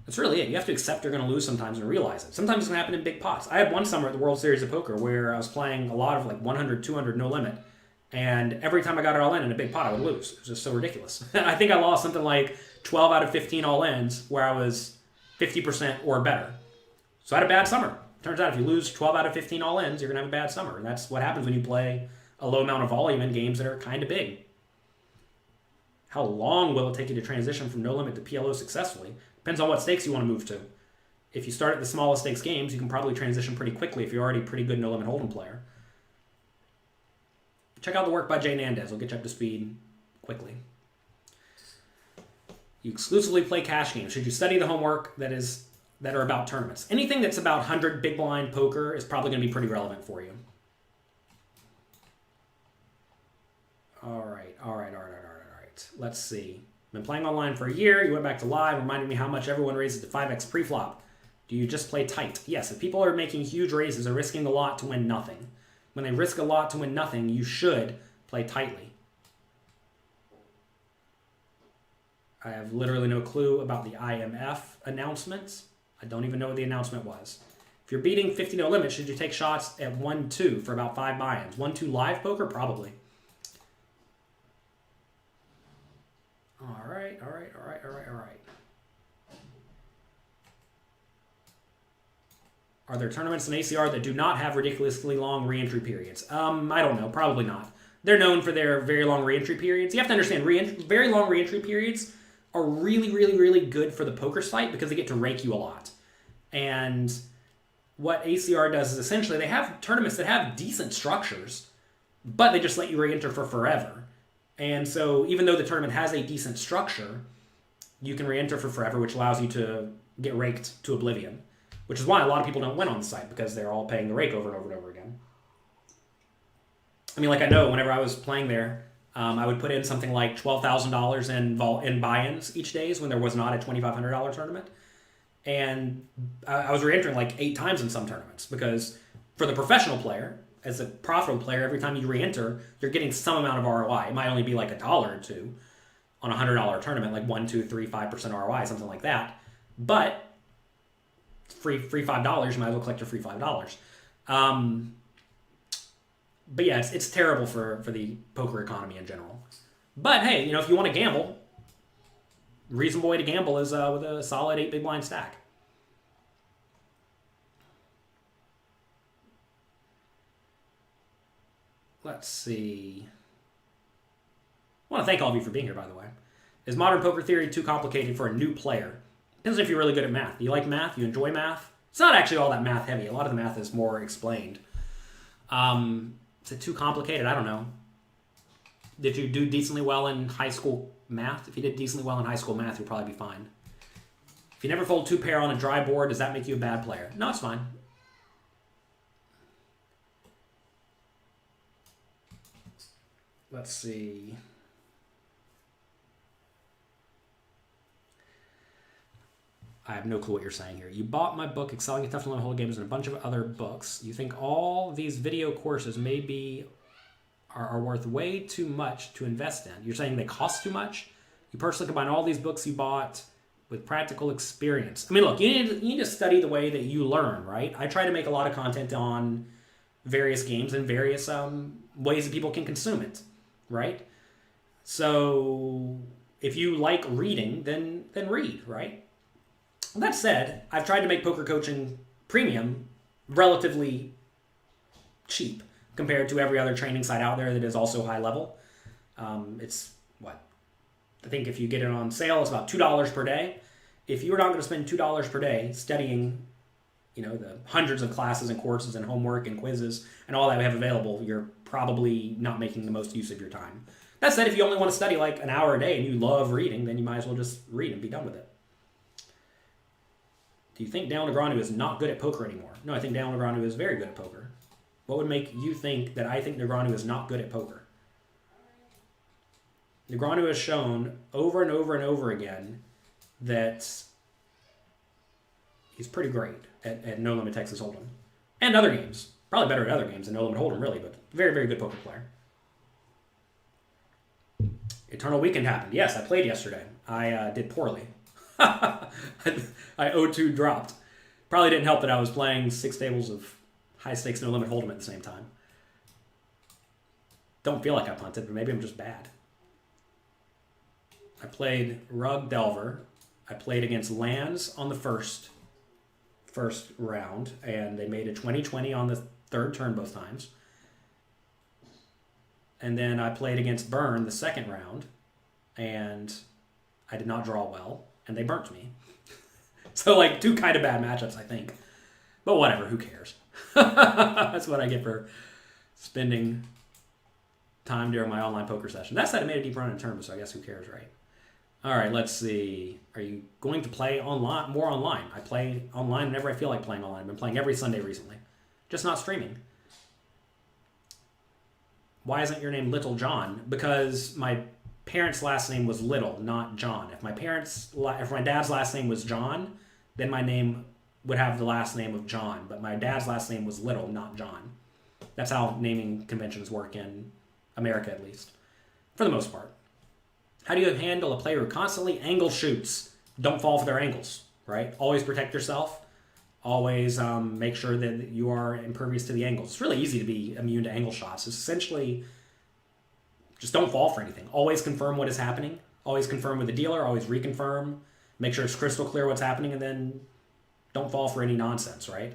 That's really it. You have to accept you're going to lose sometimes and realize it. Sometimes it's going to happen in big pots. I had one summer at the World Series of Poker where I was playing a lot of like 100, 200, no limit. And every time I got it all in a big pot, I would lose. It was just so ridiculous. I think I lost something like 12 out of 15 all-ins where I was 50% or better. So I had a bad summer. Turns out if you lose 12 out of 15 all-ins, you're going to have a bad summer. And that's what happens when you play a low amount of volume in games that are kind of big. How long will it take you to transition from no limit to PLO successfully? Depends on what stakes you want to move to. If you start at the smallest stakes games, you can probably transition pretty quickly if you're already a pretty good no limit hold'em player. Check out the work by Jay Nandez. It'll get you up to speed quickly. You exclusively play cash games. Should you study the homework that are about tournaments? Anything that's about 100 big blind poker is probably going to be pretty relevant for you. All right. Let's see. Been playing online for a year. You went back to live, reminding me how much everyone raises to 5x pre-flop. Do you just play tight? Yes, if people are making huge raises or risking a lot to win nothing. When they risk a lot to win nothing, you should play tightly. I have literally no clue about the IMF announcements. I don't even know what the announcement was. If If you're beating 50 no limit, should you take shots at 1-2 for about 5 buy-ins? 1-2 live poker? Probably. All right. Are there tournaments in ACR that do not have ridiculously long reentry periods? I don't know. Probably not. They're known for their very long reentry periods. You have to understand, very long reentry periods are really, really, really good for the poker site because they get to rake you a lot. And what ACR does is essentially they have tournaments that have decent structures, but they just let you re-enter for forever. And so even though the tournament has a decent structure, you can re-enter for forever, which allows you to get raked to oblivion, which is why a lot of people don't win on the site because they're all paying the rake over and over and over again. I mean, like I know whenever I was playing there, I would put in something like $12,000 in buy-ins each day when there was not a $2,500 tournament. And I was re-entering like 8 times in some tournaments because for the professional player, as a profitable player, every time you re-enter, you're getting some amount of ROI. It might only be like $1 or $2 on a $100 tournament, like 1, 2, 3, 5% ROI, something like that. But free $5, you might as well collect your free $5. But yeah, it's terrible for the poker economy in general. But hey, if you want to gamble, reasonable way to gamble is with a solid 8 big blind stack. Let's see. I want to thank all of you for being here, by the way. Is modern poker theory too complicated for a new player? Depends if you're really good at math. Do you like math? You enjoy math? It's not actually all that math heavy. A lot of the math is more explained. Is it too complicated? I don't know. Did you do decently well in high school math? If you did decently well in high school math, you'll probably be fine. If you never fold 2 pair on a dry board, does that make you a bad player? No, it's fine. Let's see. I have no clue what you're saying here. You bought my book, Excelling at Tough and Hold Games, and a bunch of other books. You think all these video courses maybe are worth way too much to invest in. You're saying they cost too much? You personally combine all these books you bought with practical experience. I mean, look, you need to study the way that you learn, right? I try to make a lot of content on various games and various ways that people can consume it, right? So if you like reading, then read, right? That said, I've tried to make poker coaching premium relatively cheap compared to every other training site out there that is also high level. It's what? I think if you get it on sale, it's about $2 per day. If you're not going to spend $2 per day studying, the hundreds of classes and courses and homework and quizzes and all that we have available, you're probably not making the most use of your time. That said, if you only want to study like an hour a day and you love reading, then you might as well just read and be done with it. Do you think Dale Negroni is not good at poker anymore? No, I think Dale Negroni is very good at poker. What would make you think that I think Negroni is not good at poker? Negroni has shown over and over and over again that he's pretty great at No Limit Texas Hold'em. And other games. Probably better at other games than No Limit Hold'em, really, but very, very good poker player. Eternal Weekend happened. Yes, I played yesterday. I did poorly. I 0-2 dropped. Probably didn't help that I was playing 6 tables of high stakes No Limit Hold'em at the same time. Don't feel like I punted, but maybe I'm just bad. I played Rug Delver. I played against Lands on the first round, and they made a 20-20 on the 3rd turn both times. And then I played against Burn the 2nd round, and I did not draw well, and they burnt me. So, 2 kind of bad matchups, I think. But whatever, who cares? That's what I get for spending time during my online poker session. That said, I made a deep run in tournament, so I guess who cares, right? All right, let's see. Are you going to play more online? I play online whenever I feel like playing online. I've been playing every Sunday recently. Just not streaming. Why isn't your name Little John? Because my parents' last name was Little, not John. If my dad's last name was John, then my name would have the last name of John. But my dad's last name was Little, not John. That's how naming conventions work in America, at least. For the most part. How do you handle a player who constantly angle shoots? Don't fall for their angles, right? Always protect yourself. Always make sure that you are impervious to the angles. It's really easy to be immune to angle shots. It's essentially just don't fall for anything. Always confirm what is happening. Always confirm with the dealer. Always reconfirm. Make sure it's crystal clear what's happening, and then don't fall for any nonsense, right?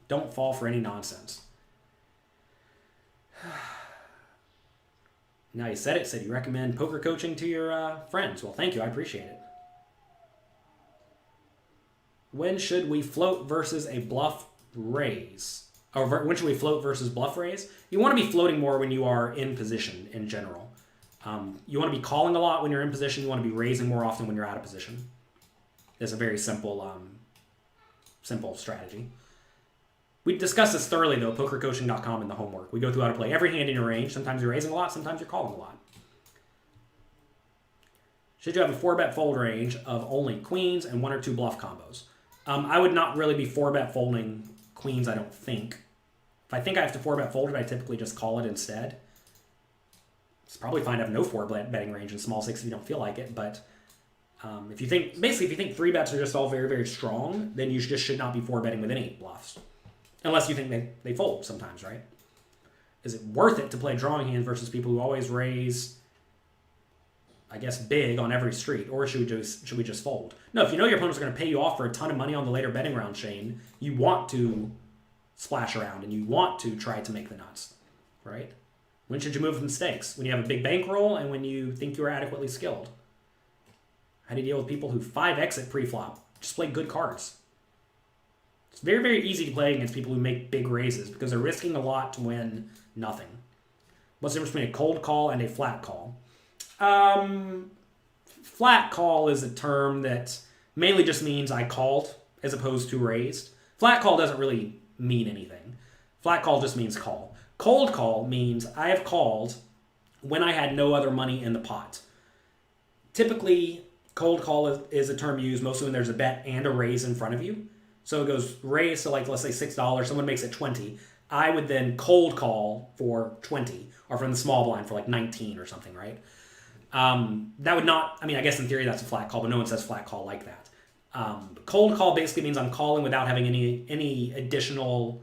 Don't fall for any nonsense. Now you said it. Said you recommend poker coaching to your friends. Well, thank you. I appreciate it. When should we float versus a bluff raise? Or when should we float versus bluff raise? You want to be floating more when you are in position in general. You want to be calling a lot when you're in position. You want to be raising more often when you're out of position. It's a very simple strategy. We discussed this thoroughly, though, pokercoaching.com in the homework. We go through how to play every hand in your range. Sometimes you're raising a lot, sometimes you're calling a lot. Should you have a 4-bet fold range of only queens and 1 or 2 bluff combos? I would not really be 4-bet folding queens, I don't think. If I think I have to 4-bet fold it, I typically just call it instead. It's probably fine to have no 4-betting range in small 6 if you don't feel like it, but if you think 3 bets are just all very, very strong, then you just should not be 4-betting with any bluffs. Unless you think they fold sometimes, right? Is it worth it to play drawing hands versus people who always raise, I guess, big on every street? Or should we just fold? No, if you know your opponents are going to pay you off for a ton of money on the later betting round chain, you want to splash around and you want to try to make the nuts, right? When should you move from stakes? When you have a big bankroll and when you think you are adequately skilled. How do you deal with people who 5-exit pre-flop? Just play good cards. It's very, very easy to play against people who make big raises because they're risking a lot to win nothing. What's the difference between a cold call and a flat call? Flat call is a term that mainly just means I called as opposed to raised. Flat call doesn't really mean anything. Flat call just means call. Cold call means I have called when I had no other money in the pot. Typically, cold call is a term used mostly when there's a bet and a raise in front of you. So it goes raise to, like, let's say $6, someone makes it 20. I would then cold call for 20, or from the small blind for like 19 or something, right? That would not, I guess in theory that's a flat call, but no one says flat call like that. Cold call basically means I'm calling without having any additional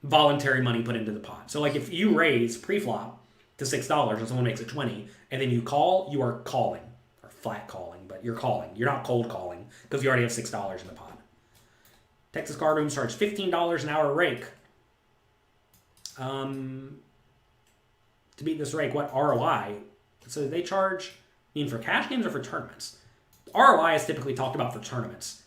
voluntary money put into the pot. So like if you raise pre-flop to $6 and someone makes it 20, and then you call, you are calling, or flat calling, but you're calling. You're not cold calling because you already have $6 in the pot. Texas Card Room charge $15 an hour rake. To beat this rake, what ROI? So they charge, for cash games or for tournaments? ROI is typically talked about for tournaments.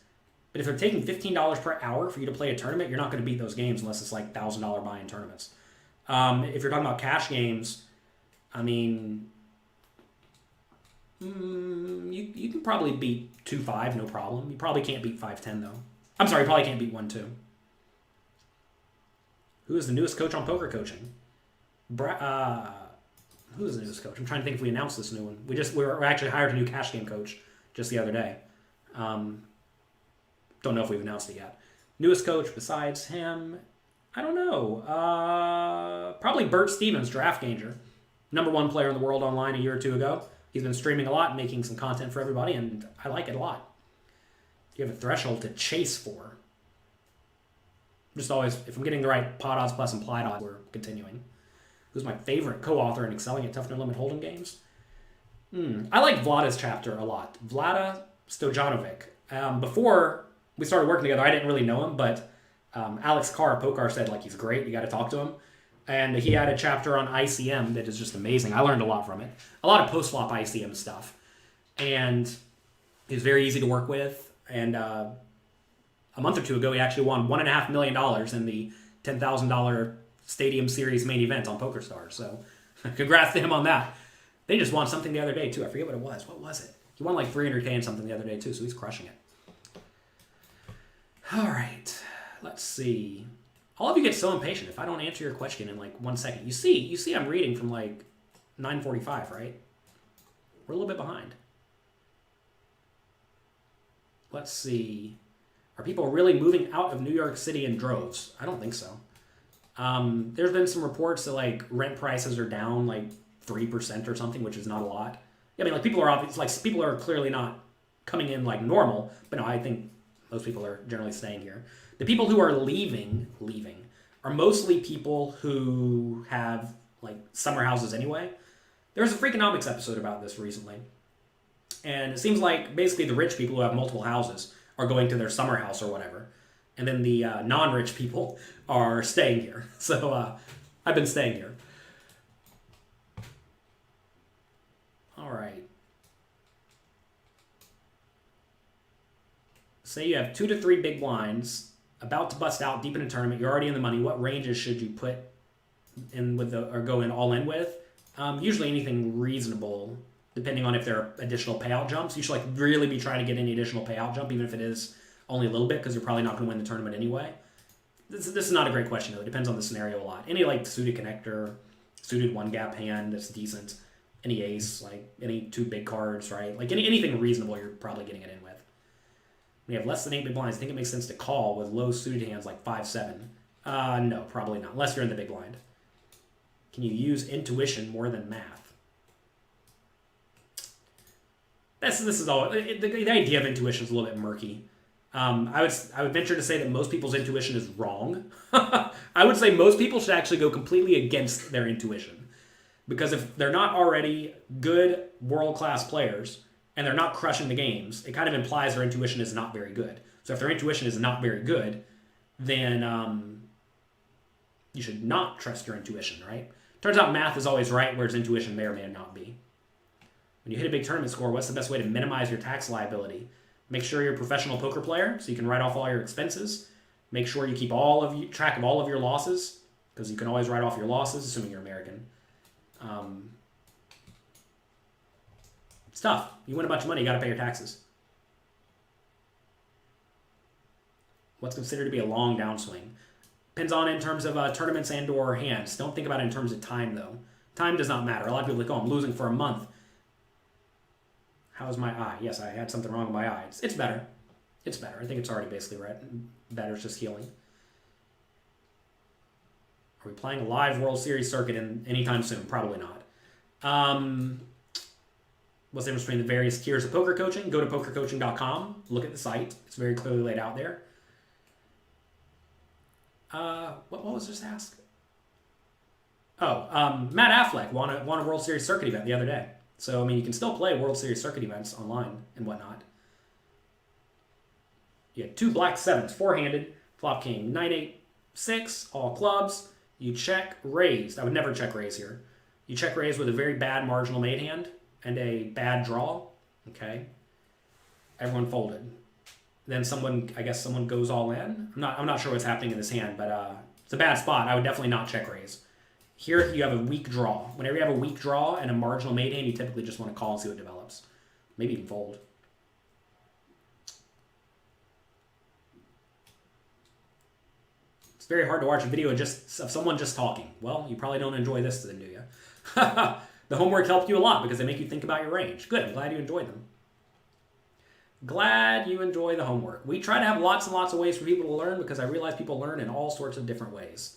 But if they're taking $15 per hour for you to play a tournament, you're not going to beat those games unless it's like $1,000 buy-in tournaments. If you're talking about cash games, you can probably beat 2-5, no problem. You probably can't beat 5-10 though. I'm sorry, you probably can't beat 1-2. Who is the newest coach on poker coaching? Who is the newest coach? I'm trying to think if we announced this new one. We actually hired a new cash game coach just the other day. Don't know if we've announced it yet. Newest coach besides him, I don't know. Probably Bert Stevens, Draft Ganger. #1 player in the world online a year or two ago. He's been streaming a lot and making some content for everybody, and I like it a lot. You have a threshold to chase for. Just always, if I'm getting the right pot odds plus implied odds, we're continuing. Who's my favorite co-author in excelling at Tough No Limit Hold'em games? I like Vlada's chapter a lot. Vlada Stojanovic. Before we started working together, I didn't really know him, but Alex Carr, Pokar, said like he's great, you got to talk to him. And he had a chapter on ICM that is just amazing. I learned a lot from it. A lot of post-flop ICM stuff. And he's very easy to work with. And a month or two ago, he actually won $1.5 million in the $10,000 Stadium Series main event on PokerStars. So congrats to him on that. They just won something the other day, too. I forget what it was. What was it? He won like $300K and something the other day, too, so he's crushing it. All right. Let's see. All of you get so impatient if I don't answer your question in like 1 second. You see I'm reading from like 9:45, right? We're a little bit behind. Let's see. Are people really moving out of New York City in droves? I don't think so. There's been some reports that like rent prices are down like 3% or something, which is not a lot. People are clearly not coming in like normal, but no, I think Most people are generally staying here. The people who are leaving are mostly people who have like summer houses anyway. There was a Freakonomics episode about this recently. And it seems like basically the rich people who have multiple houses are going to their summer house or whatever. And then the non-rich people are staying here. So I've been staying here. All right. Say you have 2 to 3 big blinds, about to bust out deep in a tournament. You're already in the money. What ranges should you put in with or go in all in with? Usually anything reasonable, depending on if there are additional payout jumps. You should like really be trying to get any additional payout jump, even if it is only a little bit, because you're probably not going to win the tournament anyway. This is not a great question, though. It depends on the scenario a lot. Any like suited connector, suited one gap hand that's decent, any ace, like any 2 big cards, right? Like anything reasonable, you're probably getting it in with. When you have less than 8 big blinds, I think it makes sense to call with low suited hands like 5-7. No, probably not, unless you're in the big blind. Can you use intuition more than math? This is all. The idea of intuition is a little bit murky. I would venture to say that most people's intuition is wrong. I would say most people should actually go completely against their intuition. Because if they're not already good world-class players and they're not crushing the games, it kind of implies their intuition is not very good. So if their intuition is not very good, then you should not trust your intuition, right? Turns out math is always right, whereas intuition may or may not be. When you hit a big tournament score, what's the best way to minimize your tax liability? Make sure you're a professional poker player so you can write off all your expenses. Make sure you keep track of all of your losses, because you can always write off your losses, assuming you're American. It's tough. You win a bunch of money, you got to pay your taxes. What's considered to be a long downswing? Depends on in terms of tournaments and or hands. Don't think about it in terms of time, though. Time does not matter. A lot of people are like, oh, I'm losing for a month. How's my eye? Yes, I had something wrong with my eye. It's better. It's better. I think it's already basically right. Better, it's just healing. Are we playing a live World Series circuit anytime soon? Probably not. What's the difference between the various tiers of poker coaching? Go to pokercoaching.com. Look at the site. It's very clearly laid out there. What was just asked? Oh, Matt Affleck won a World Series circuit event the other day. So, I mean, you can still play World Series circuit events online and whatnot. You had 2 black 7s, 4-handed, flop king, 9-8-6, all clubs. You check raised. I would never check raise here. You check raise with a very bad marginal made hand and a bad draw. Okay. Everyone folded. Then someone goes all in. I'm not sure what's happening in this hand, but it's a bad spot. I would definitely not check raise. Here you have a weak draw. Whenever you have a weak draw and a marginal made hand, you typically just want to call and see what develops. Maybe even fold. It's very hard to watch a video of someone just talking. Well, you probably don't enjoy this then, do you? The homework helped you a lot because they make you think about your range. Good, I'm glad you enjoyed them. Glad you enjoy the homework. We try to have lots and lots of ways for people to learn because I realize people learn in all sorts of different ways.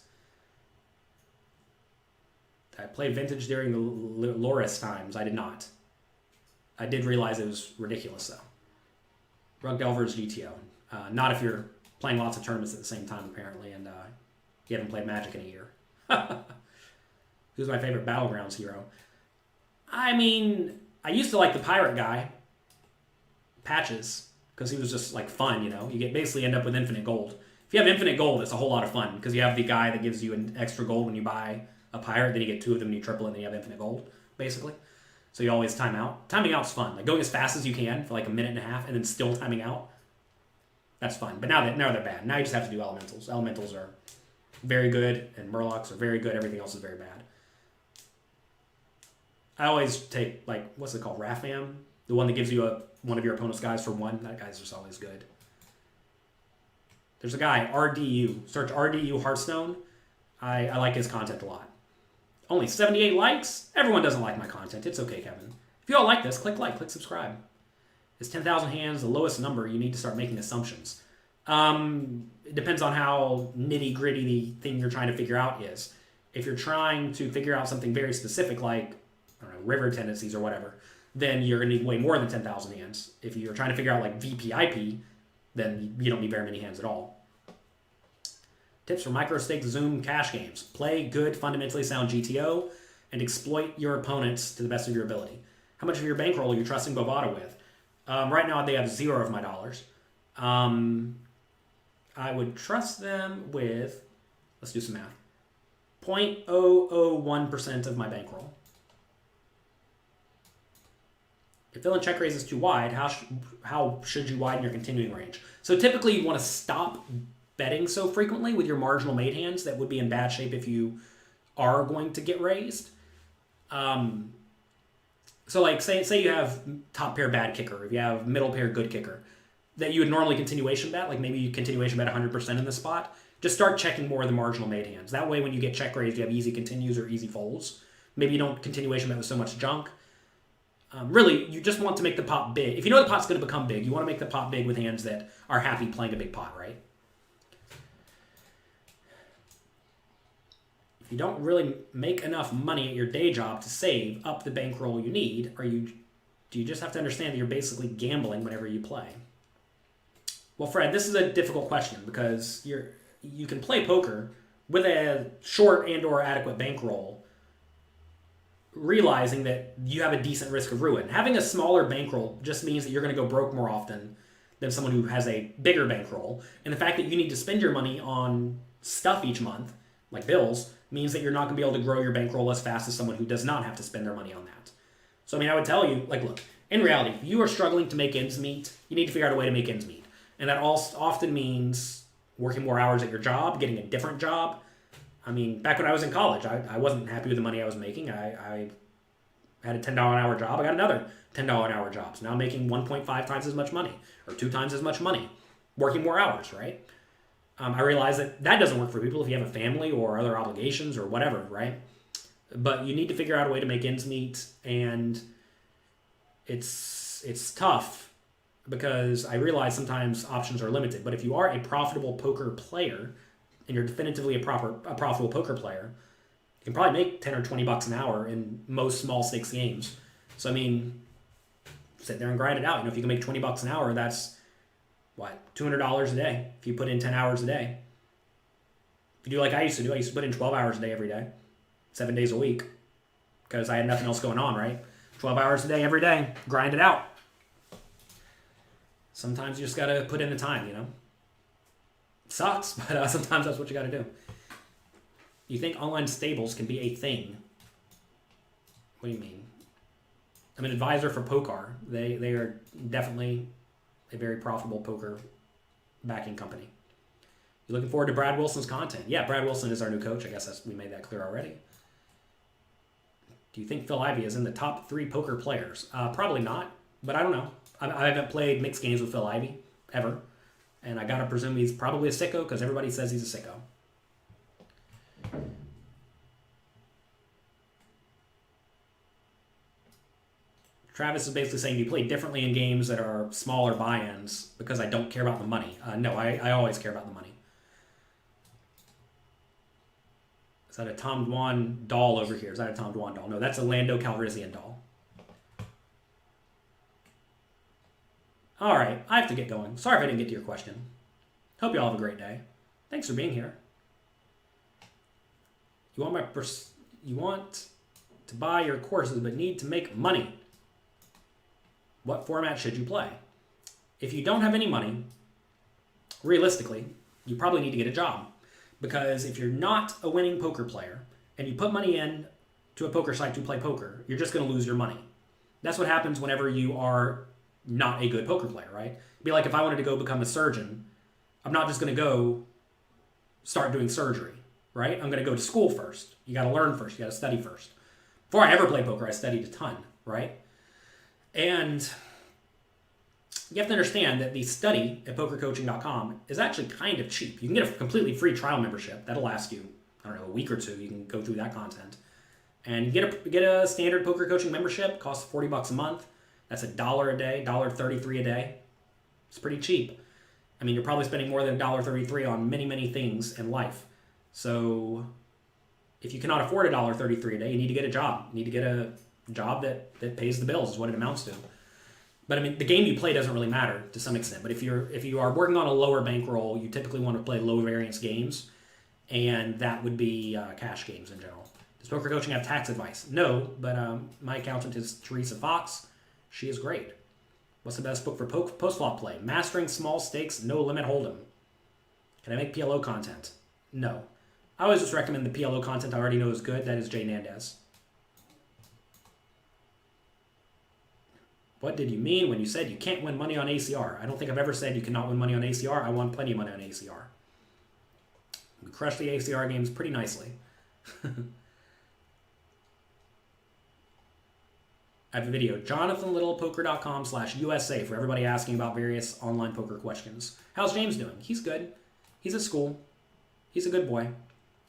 I played vintage during the Loris times. I did not. I did realize it was ridiculous, though. Rug Delver's GTO. Not if you're playing lots of tournaments at the same time, apparently, and you haven't played Magic in a year. Who's my favorite Battlegrounds hero? I mean, I used to like the pirate guy, Patches, because he was just, like, fun, you know? You basically end up with infinite gold. If you have infinite gold, it's a whole lot of fun, because you have the guy that gives you an extra gold when you buy a pirate, then you get 2 of them and you triple it, and then you have infinite gold, basically. So you always time out. Timing out's fun. Like going as fast as you can for like a minute and a half and then still timing out. That's fun. But now they're bad. Now you just have to do elementals. Elementals are very good and Murlocs are very good. Everything else is very bad. I always take, like, what's it called? Rafam? The one that gives you one of your opponent's guys for 1. That guy's just always good. There's a guy, RDU. Search RDU Hearthstone. I like his content a lot. Only 78 likes? Everyone doesn't like my content. It's okay, Kevin. If you all like this, click like, click subscribe. Is 10,000 hands the lowest number? You need to start making assumptions. It depends on how nitty-gritty the thing you're trying to figure out is. If you're trying to figure out something very specific, like, I don't know, river tendencies or whatever, then you're going to need way more than 10,000 hands. If you're trying to figure out, like, VPIP, then you don't need very many hands at all. Tips for micro stake Zoom cash games. Play good, fundamentally sound GTO and exploit your opponents to the best of your ability. How much of your bankroll are you trusting Bovada with? Right now, they have 0 of my dollars. I would trust them with, let's do some math, 0.001% of my bankroll. If villain check raise is too wide, how should you widen your continuing range? So typically you want to stop betting so frequently with your marginal made hands that would be in bad shape if you are going to get raised. So like say you have top pair bad kicker, if you have middle pair good kicker, that you would normally continuation bet, like maybe you continuation bet 100% in this spot, just start checking more of the marginal made hands. That way when you get check raised, you have easy continues or easy folds. Maybe you don't continuation bet with so much junk. Really, you just want to make the pot big. If you know the pot's going to become big, you want to make the pot big with hands that are happy playing a big pot, right? If you don't really make enough money at your day job to save up the bankroll you need, do you just have to understand that you're basically gambling whenever you play? Well, Fred, this is a difficult question because you can play poker with a short and or adequate bankroll, realizing that you have a decent risk of ruin. Having a smaller bankroll just means that you're going to go broke more often than someone who has a bigger bankroll. And the fact that you need to spend your money on stuff each month, like bills, means that you're not going to be able to grow your bankroll as fast as someone who does not have to spend their money on that. So, I mean, I would tell you, like, look, in reality, if you are struggling to make ends meet, you need to figure out a way to make ends meet. And that often means working more hours at your job, getting a different job. I mean, back when I was in college, I wasn't happy with the money I was making. I had a $10 an hour job. I got another $10 an hour job. So now I'm making 1.5 times as much money or 2 times as much money, working more hours, right? I realize that doesn't work for people if you have a family or other obligations or whatever, right? But you need to figure out a way to make ends meet, and it's tough because I realize sometimes options are limited. But if you are a profitable poker player and you're definitively a profitable poker player, you can probably make 10 or 20 bucks an hour in most small stakes games. So I mean, sit there and grind it out. You know, if you can make 20 bucks an hour, that's what, $200 a day if you put in 10 hours a day. If you do like I used to put in 12 hours a day every day, 7 days a week, because I had nothing else going on, right? 12 hours a day every day, grind it out. Sometimes you just got to put in the time, you know? Sucks, but sometimes that's what you got to do. You think online stables can be a thing? What do you mean? I'm an advisor for Pokar. They are definitely a very profitable poker backing company. You looking forward to Brad Wilson's content? Yeah, Brad Wilson is our new coach. I guess we made that clear already. Do you think Phil Ivey is in the top 3 poker players? Probably not, but I don't know. I haven't played mixed games with Phil Ivey ever, and I gotta presume he's probably a sicko because everybody says he's a sicko. Travis is basically saying, do you play differently in games that are smaller buy-ins because I don't care about the money? No, I always care about the money. Is that a Tom Dwan doll over here? Is that a Tom Dwan doll? No, that's a Lando Calrissian doll. All right, I have to get going. Sorry if I didn't get to your question. Hope you all have a great day. Thanks for being here. You want to buy your courses but need to make money. What format should you play? If you don't have any money, realistically, you probably need to get a job. Because if you're not a winning poker player and you put money in to a poker site to play poker, you're just going to lose your money. That's what happens whenever you are not a good poker player, right? It'd be like if I wanted to go become a surgeon, I'm not just going to go start doing surgery, right? I'm going to go to school first. You got to learn first. You got to study first. Before I ever played poker, I studied a ton, right? And you have to understand that the study at pokercoaching.com is actually kind of cheap. You can get a completely free trial membership. That'll last you, I don't know, a week or 2. You can go through that content. And you get a standard poker coaching membership, costs $40 a month. That's $1 a day, $1.33 a day. It's pretty cheap. I mean, you're probably spending more than $1.33 on many, many things in life. So if you cannot afford $1.33 a day, you need to get a job. You need to get a job that pays the bills is what it amounts to. But I mean, the game you play doesn't really matter to some extent. But if you are working on a lower bankroll, you typically want to play low variance games, and that would be cash games in general. Does poker coaching have tax advice? No, but my accountant is Teresa Fox. She is great. What's the best book for post-flop play? Mastering Small Stakes, No Limit Hold'em. Can I make PLO content? No. I always just recommend the PLO content I already know is good. That is Jay Nandez. What did you mean when you said you can't win money on ACR? I don't think I've ever said you cannot win money on ACR. I won plenty of money on ACR. We crushed the ACR games pretty nicely. I have a video, jonathanlittlepoker.com/USA for everybody asking about various online poker questions. How's James doing? He's good. He's at school. He's a good boy. I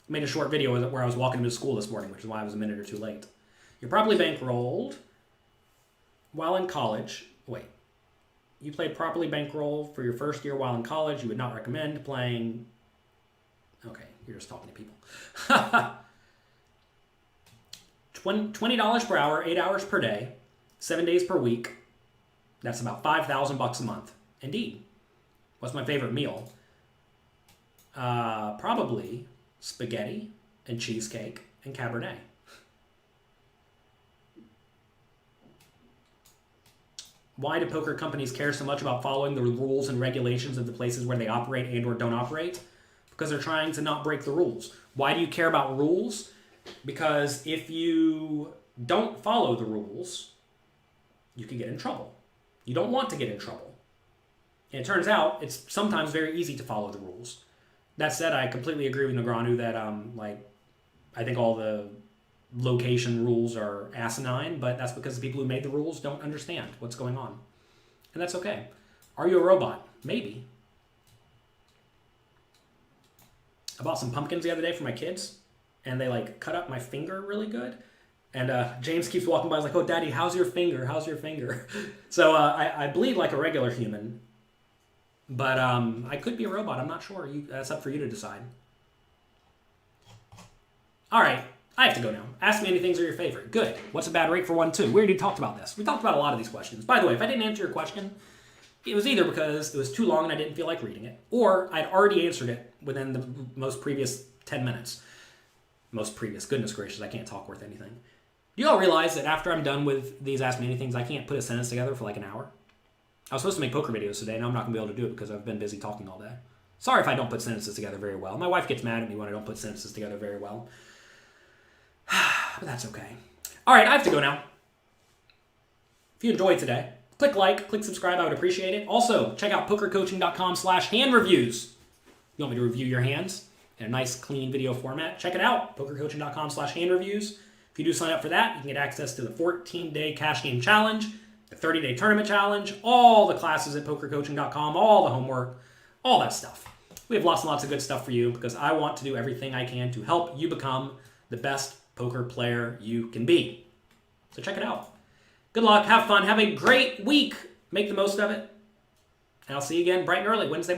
made a short video where I was walking to school this morning, which is why I was a minute or two late. You're probably bankrolled while in college. Wait. You played properly bankroll for your first year while in college. You would not recommend playing... Okay, you're just talking to people. $20 per hour, 8 hours per day, 7 days per week. That's about $5,000 a month. Indeed. What's my favorite meal? Probably spaghetti and cheesecake and Cabernet. Why do poker companies care so much about following the rules and regulations of the places where they operate and or don't operate? Because they're trying to not break the rules. Why do you care about rules? Because if you don't follow the rules, you can get in trouble. You don't want to get in trouble. And it turns out it's sometimes very easy to follow the rules. That said, I completely agree with Negroni that I think all the location rules are asinine, but that's because the people who made the rules don't understand what's going on. And that's okay. Are you a robot? Maybe. I bought some pumpkins the other day for my kids, and they cut up my finger really good. And James keeps walking by, he's like, "Oh, Daddy, how's your finger? How's your finger?" So I bleed like a regular human, but I could be a robot. I'm not sure. That's up for you to decide. All right, I have to go now. Ask me anything's are your favorite. Good. What's a bad rate for 1-2? We already talked about this. We talked about a lot of these questions. By the way, if I didn't answer your question, it was either because it was too long and I didn't feel like reading it, or I'd already answered it within the most previous 10 minutes. Most previous. Goodness gracious, I can't talk worth anything. Do you all realize that after I'm done with these Ask Me Anythings, I can't put a sentence together for an hour? I was supposed to make poker videos today, and I'm not going to be able to do it because I've been busy talking all day. Sorry if I don't put sentences together very well. My wife gets mad at me when I don't put sentences together very well. But that's okay. All right, I have to go now. If you enjoyed today, click like, click subscribe. I would appreciate it. Also, check out pokercoaching.com/hand reviews. You want me to review your hands in a nice, clean video format? Check it out, pokercoaching.com/hand reviews. If you do sign up for that, you can get access to the 14-day cash game challenge, the 30-day tournament challenge, all the classes at pokercoaching.com, all the homework, all that stuff. We have lots and lots of good stuff for you because I want to do everything I can to help you become the best poker player you can be. So check it out. Good luck. Have fun. Have a great week. Make the most of it. And I'll see you again bright and early Wednesday.